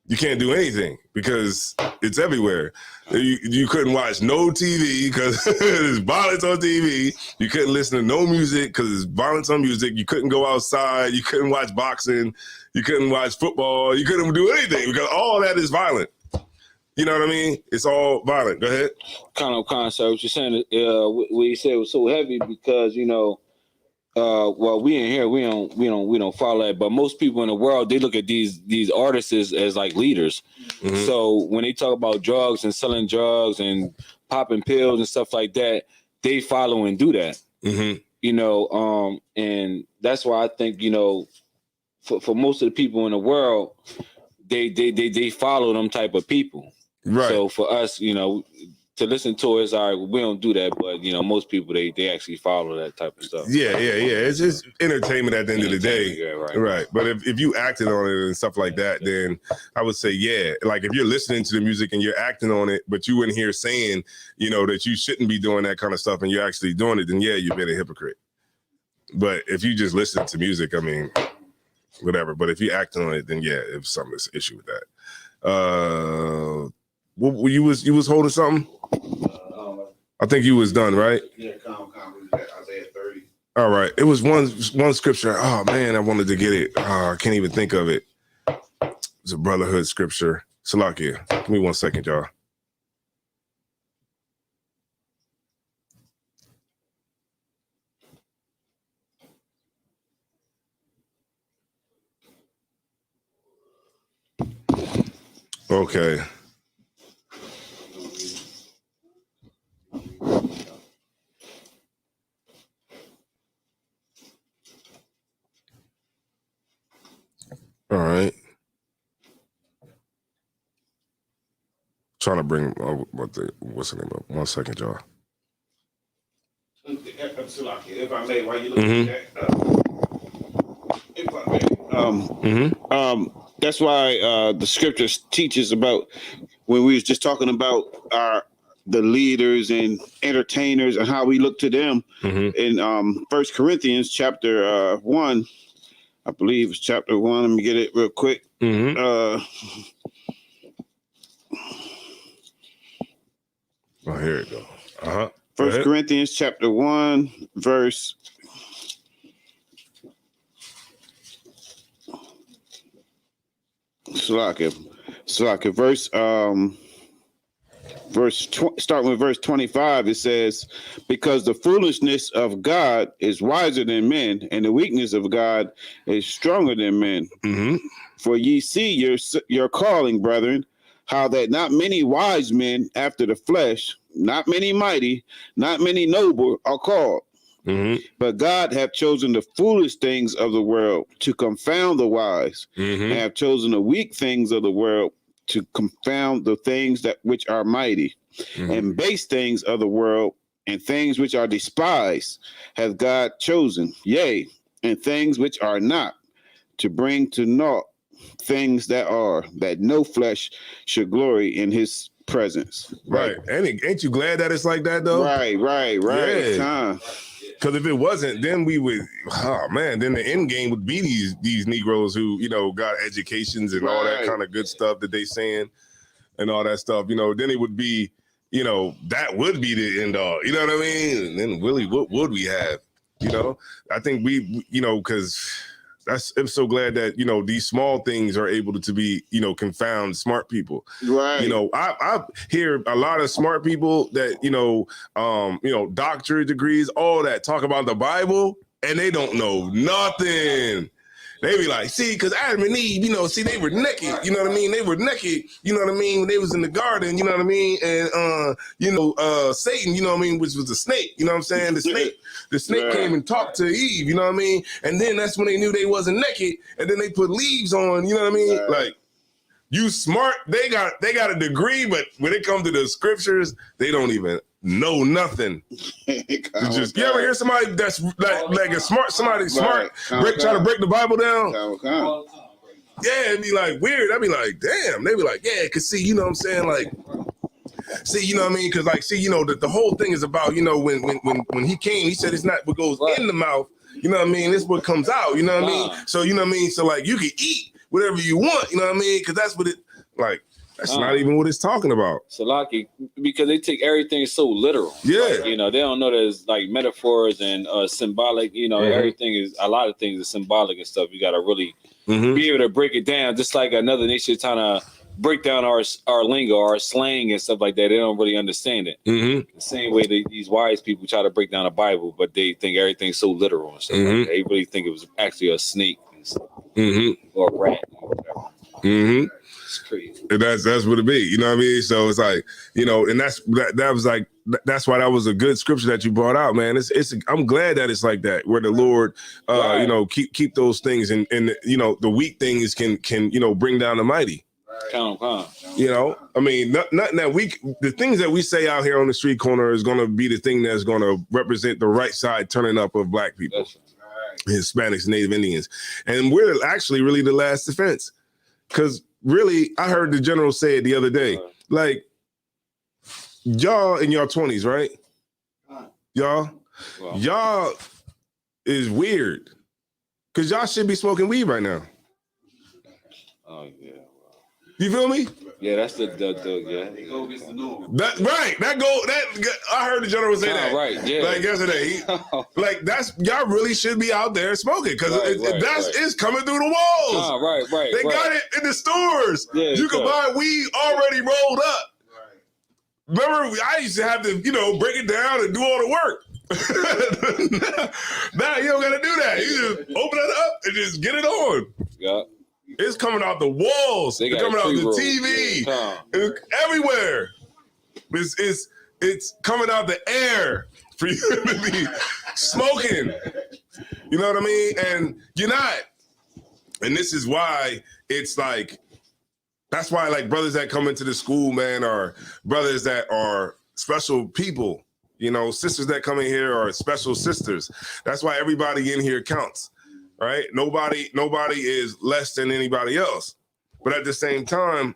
You can't do anything because it's everywhere. You couldn't watch no TV because there's violence on TV. You couldn't listen to no music because there's violence on music. You couldn't go outside. You couldn't watch boxing. You couldn't watch football. You couldn't do anything because all that is violent. You know what I mean? It's all violent. Go ahead. Kind of, sir. What you're saying, what you said was so heavy because, you know, well, we in here, we don't follow that, but most people in the world, they look at these artists as like leaders. Mm-hmm. So when they talk about drugs and selling drugs and popping pills and stuff like that, they follow and do that. Mm-hmm. You know, and that's why I think, you know, for most of the people in the world, they follow them type of people. Right. So for us, you know, to listen to it, it's all right. We don't do that, but you know, most people they actually follow that type of stuff. Yeah. It's just entertainment at the end of the day. Yeah, Right. But if you acted on it and stuff like that, then I would say, yeah. Like if you're listening to the music and you're acting on it, but you in here saying, you know, that you shouldn't be doing that kind of stuff and you're actually doing it, then yeah, you've been a hypocrite. But if you just listen to music, I mean, whatever. But if you act on it, then yeah, if something's issue with that. What you was holding something? I think you was done, right? Yeah, Isaiah 30. All right. It was one scripture. Oh man, I wanted to get it. I can't even think of it. It's a Brotherhood scripture. Salakia. Give me 1 second, y'all. Okay. All right. Trying to bring what's the name of 1 second, y'all. If I may, while you looking at that, if I may, that's why the scriptures teaches about when we was just talking about the leaders and entertainers and how we look to them in 1 Corinthians chapter 1. I believe it's chapter 1. Let me get it real quick. Oh, here it go. 1 Corinthians chapter 1, verse. Starting with verse 25, it says, because the foolishness of God is wiser than men, and the weakness of God is stronger than men. For ye see your calling, brethren, how that not many wise men after the flesh, not many mighty, not many noble are called. But God hath chosen the foolish things of the world to confound the wise, and have chosen the weak things of the world to confound the things that which are mighty, and base things of the world and things which are despised hath God chosen, yea, and things which are not, to bring to naught things that are, that no flesh should glory in his presence. Right. Ain't you glad that it's like that though? Right. Yeah. Because if it wasn't, then we would, then the end game would be these Negroes who, you know, got educations and all that kind of good stuff that they saying and all that stuff, you know, then it would be, you know, that would be the end all, you know what I mean? And then really, what would we have? You know, I think we you know, because I'm so glad that, you know, these small things are able to be, you know, confound smart people. Right. You know, I hear a lot of smart people that, you know, doctorate degrees, all that, talk about the Bible, and they don't know nothing. They be like, see, because Adam and Eve, you know, see, they were naked, you know what I mean? They were naked, you know what I mean? When they was in the garden, you know what I mean? And, Satan, you know what I mean, which was a snake, you know what I'm saying? The snake came and talked to Eve, you know what I mean? And then that's when they knew they wasn't naked, and then they put leaves on, you know what I mean? Like, you smart, they got a degree, but when it comes to the scriptures, they don't even know nothing. Just, you ever hear somebody that's like a somebody smart, try to break the Bible down? Yeah, it'd be like weird. I'd be like, damn. They'd be like, yeah, cause see, you know what I'm saying? Like, see, you know what I mean? Cause like, see, you know, the whole thing is about, you know, when he came, he said it's not what goes in the mouth, you know what I mean? It's what comes out, you know what I mean? So, you know what I mean? So like, you can eat whatever you want, you know what I mean? Cause that's what it, like, that's not even what it's talking about. Salaki, because they take everything so literal. Yeah. Like, you know, they don't know there's like metaphors and symbolic, you know, everything is, a lot of things are symbolic and stuff. You got to really be able to break it down, just like another nation trying to break down our lingo, our slang and stuff like that. They don't really understand it. The same way these wise people try to break down the Bible, but they think everything's so literal and stuff like that. They really think it was actually a snake and stuff, or a rat or whatever. It's crazy. And that's what it be, you know what I mean? So it's like, you know, and that was like, that's why that was a good scripture that you brought out, man. I'm glad that it's like that, where the Lord, you know, keep those things and you know, the weak things can, you know, bring down the mighty. Count them. You know, I mean, nothing that the things that we say out here on the street corner is going to be the thing that's going to represent the right side turning up of black people, Hispanics, Native Indians. And we're actually really the last defense. Because really, I heard the general say it the other day, like, y'all in your 20s, right? Y'all is weird. Because y'all should be smoking weed right now. Oh, yeah. You feel me? Yeah, that's the yeah. That right. I heard the general say that. Right, yeah. Like yesterday. Like that's y'all really should be out there smoking because it's coming through the walls. Right. They got it in the stores. Yeah, you can buy weed already rolled up. Remember, I used to have to, break it down and do all the work. Now you don't gotta do that. You just open it up and just get it on. Yeah. It's coming out the walls. It's coming out the TV. It's everywhere. It's coming out the air for you to be smoking. You know what I mean? And you're not. And this is why it's like, that's why like brothers that come into the school, man, are brothers that are special people. Sisters that come in here are special sisters. That's why everybody in here counts. Right? Nobody is less than anybody else. But at the same time,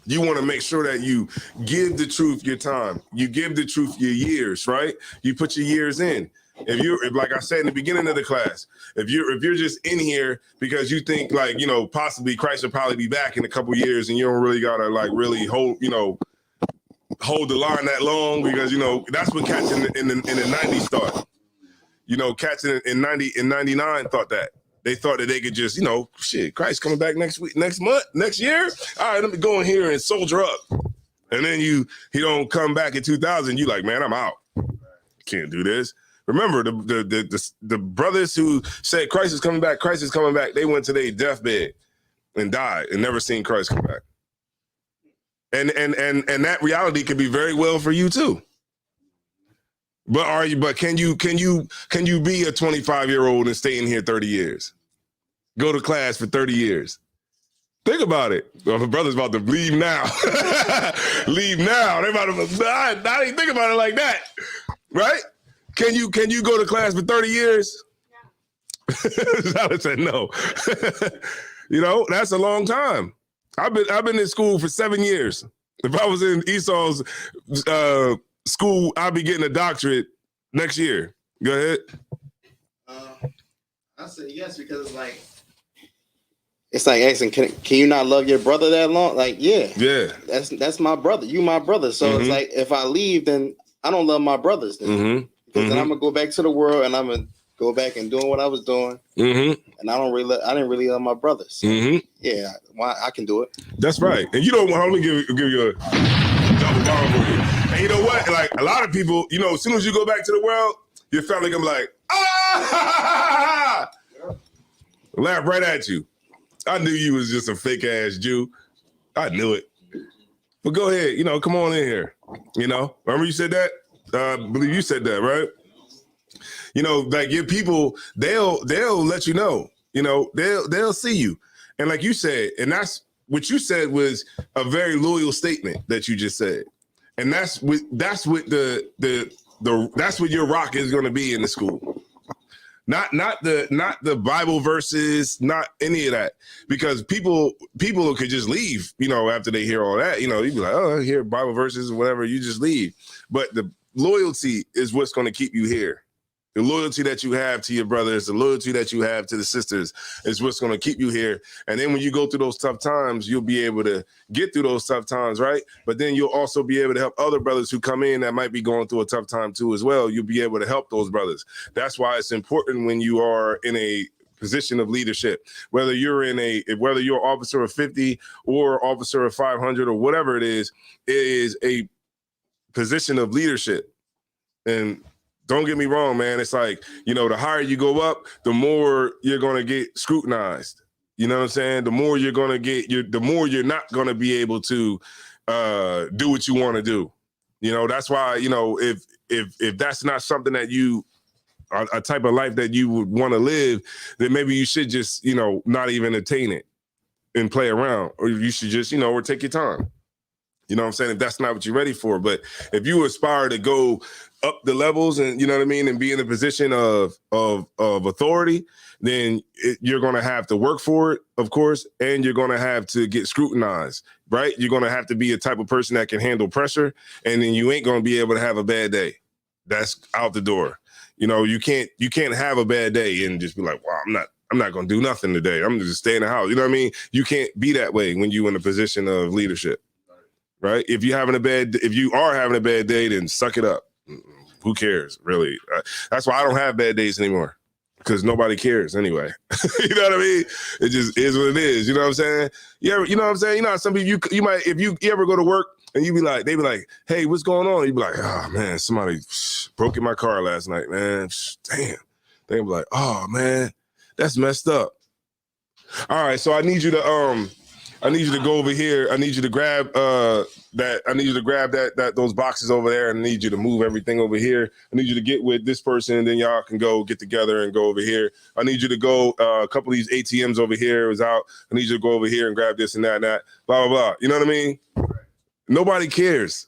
you want to make sure that you give the truth your time. You give the truth your years, right? You put your years in. If like I said in the beginning of the class, if you're just in here because you think like, possibly Christ will probably be back in a couple years and you don't really gotta like really hold the line that long because that's what cats in the 90s thought. Cats in 99 thought that. They thought that they could just, shit, Christ coming back next week, next month, next year. All right, let me go in here and soldier up. And then he don't come back in 2000. You like, man, I'm out. Can't do this. Remember the brothers who said Christ is coming back, they went to their deathbed and died and never seen Christ come back. And that reality could be very well for you too. But can you be a 25-year-old and stay in here 30 years? Go to class for 30 years. Think about it. Well, my brother's about to leave now. Leave now. They about to I didn't think about it like that. Right? Can you go to class for 30 years? Zala said no. That's a long time. I've been in school for 7 years. If I was in Esau's school, I'll be getting a doctorate next year. Go ahead. I said yes because it's like asking, can you not love your brother that long? Like, yeah. That's my brother. You my brother. So it's like if I leave, then I don't love my brothers. Then. Because then I'm gonna go back to the world and I'm gonna go back and doing what I was doing. And I didn't really love my brothers. So, yeah, I can do it. That's right. And you don't want me to give you a double bomb for you. And you know what? Like a lot of people, as soon as you go back to the world, your family gonna be like, ah! Laugh right at you. I knew you was just a fake ass Jew. I knew it. But go ahead, come on in here. Remember you said that? I believe you said that, right? Like your people, they'll let you know. They'll see you. And like you said, and that's what you said was a very loyal statement that you just said. And that's what that's what your rock is going to be in the school. Not the Bible verses, not any of that, because people could just leave, after they hear all that, you'd be like, oh, I hear Bible verses or whatever, you just leave. But the loyalty is what's going to keep you here. The loyalty that you have to your brothers, the loyalty that you have to the sisters is what's going to keep you here. And then when you go through those tough times, you'll be able to get through those tough times, right? But then you'll also be able to help other brothers who come in that might be going through a tough time too as well. You'll be able to help those brothers. That's why it's important when you are in a position of leadership, whether you're officer of 50 or officer of 500 or whatever it is a position of leadership. And don't get me wrong, man. It's like, the higher you go up, the more you're going to get scrutinized. You know what I'm saying? The more you're going to get, the more you're not going to be able to do what you want to do. That's why, if that's not something that a type of life that you would want to live, then maybe you should just, not even attain it. and play around, or you should just, or take your time. You know what I'm saying? If that's not what you're ready for. But if you aspire to go up the levels and, you know what I mean, and be in a position of authority, then you're going to have to work for it, of course, and you're going to have to get scrutinized, right? You're going to have to be a type of person that can handle pressure, and then you ain't going to be able to have a bad day. That's out the door. You can't have a bad day and just be like, wow, I'm not going to do nothing today. I'm just stay in the house. You know what I mean? You can't be that way when you're in a position of leadership. Right? If you are having a bad day, then suck it up. Who cares, really? That's why I don't have bad days anymore, because nobody cares anyway. You know what I mean? It just is what it is. You know what I'm saying? You know what I'm saying? Some people you might, if you ever go to work and they be like, hey, what's going on? You be like, oh man, somebody broke in my car last night, man. Damn. They be like, oh man, that's messed up. All right, so I need you to go over here. I need you to grab those boxes over there, and I need you to move everything over here. I need you to get with this person, and then y'all can go get together and go over here. I need you to go, a couple of these ATMs over here is out. I need you to go over here and grab this and that, blah, blah, blah. You know what I mean? Nobody cares.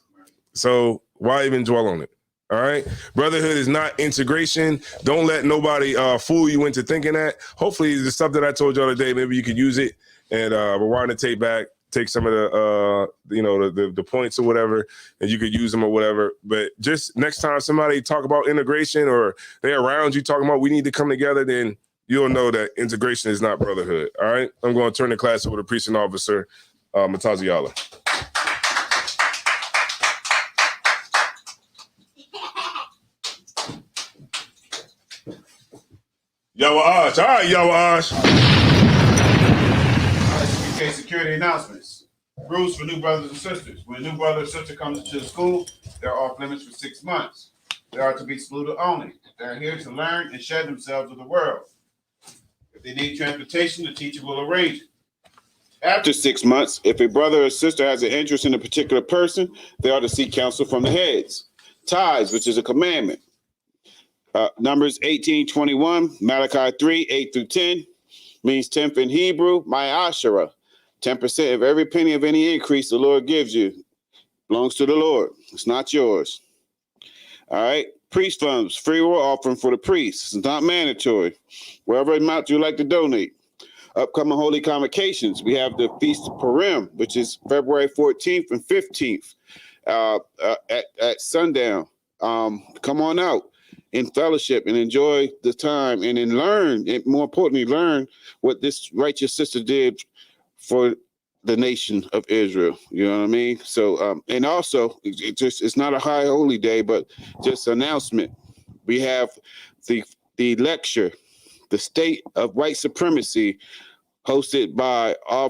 So why even dwell on it? All right. Brotherhood is not integration. Don't let nobody fool you into thinking that. Hopefully the stuff that I told y'all today, maybe you could use it. And rewind the tape back, take some of the points or whatever, and you could use them or whatever. But just next time somebody talk about integration or they're around you talking about we need to come together, then you'll know that integration is not brotherhood. All right. I'm going to turn the class over to precinct officer Mataziala. Yawa Ash. All right, Yawa Ash. Okay, security announcements. Rules for new brothers and sisters. When a new brother or sister comes to the school, they're off limits for 6 months. They are to be saluted only. They're here to learn and share themselves with the world. If they need transportation, the teacher will arrange it. After 6 months, if a brother or sister has an interest in a particular person, they are to seek counsel from the heads. Tithes, which is a commandment. Numbers 18:21, Malachi 3:8-10, means 10th in Hebrew, Ma'ashara. 10% of every penny of any increase the Lord gives you belongs to the Lord. It's not yours. All right. Priest funds, free will offering for the priests. It's not mandatory. Wherever amount you like to donate. Upcoming holy convocations. We have the Feast of Purim, which is February 14th and 15th at sundown. Come on out in fellowship and enjoy the time and then learn, and more importantly, learn what this righteous sister did for the nation of Israel. You know what I mean? So, and also, it's not a high holy day, but just announcement. We have the lecture, The State of White Supremacy, hosted by our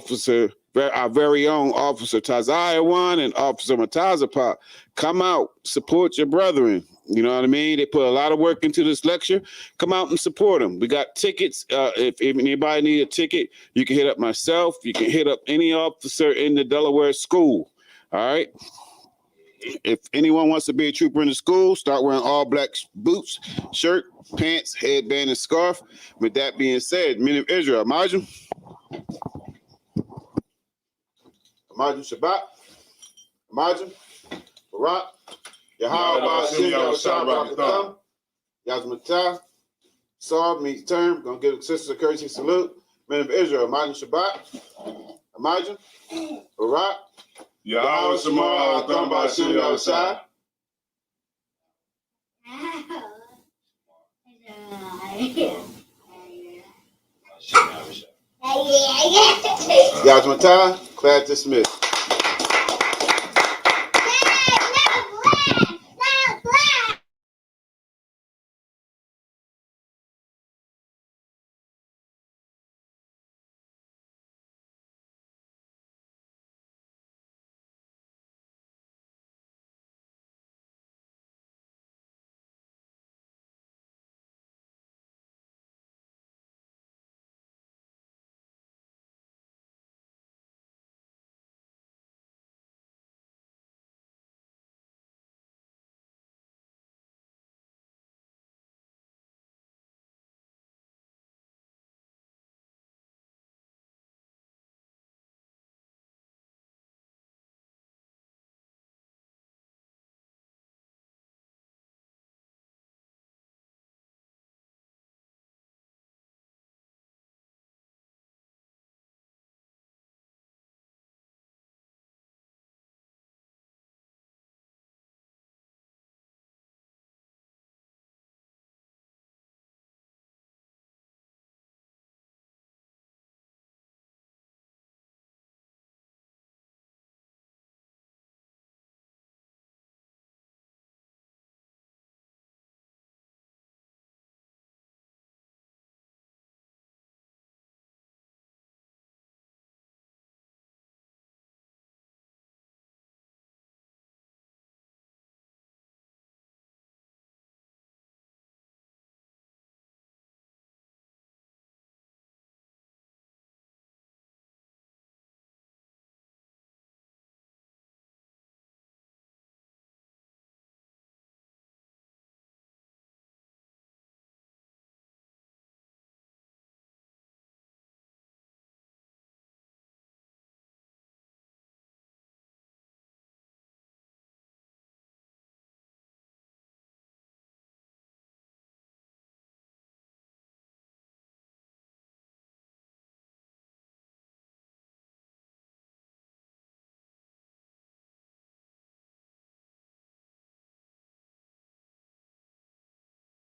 very own Officer Taziah and Officer Matazapa. Come out, support your brethren. You know what I mean? They put a lot of work into this lecture. Come out and support them. We got tickets. If anybody need a ticket, you can hit up myself. You can hit up any officer in the Delaware school. All right. If anyone wants to be a trooper in the school, start wearing all black boots, shirt, pants, headband, and scarf. With that being said, men of Israel, Majum Shabbat, Majum, Barak, Yahweh, Shabbat, Yazmatah, Saul means term. Gonna give sisters a courtesy salute. Men of Israel, Majum Shabbat, Majum, Barak, Yahweh, Shema, Thamba, Shem, Yahushua. Yazmatah, class dismissed.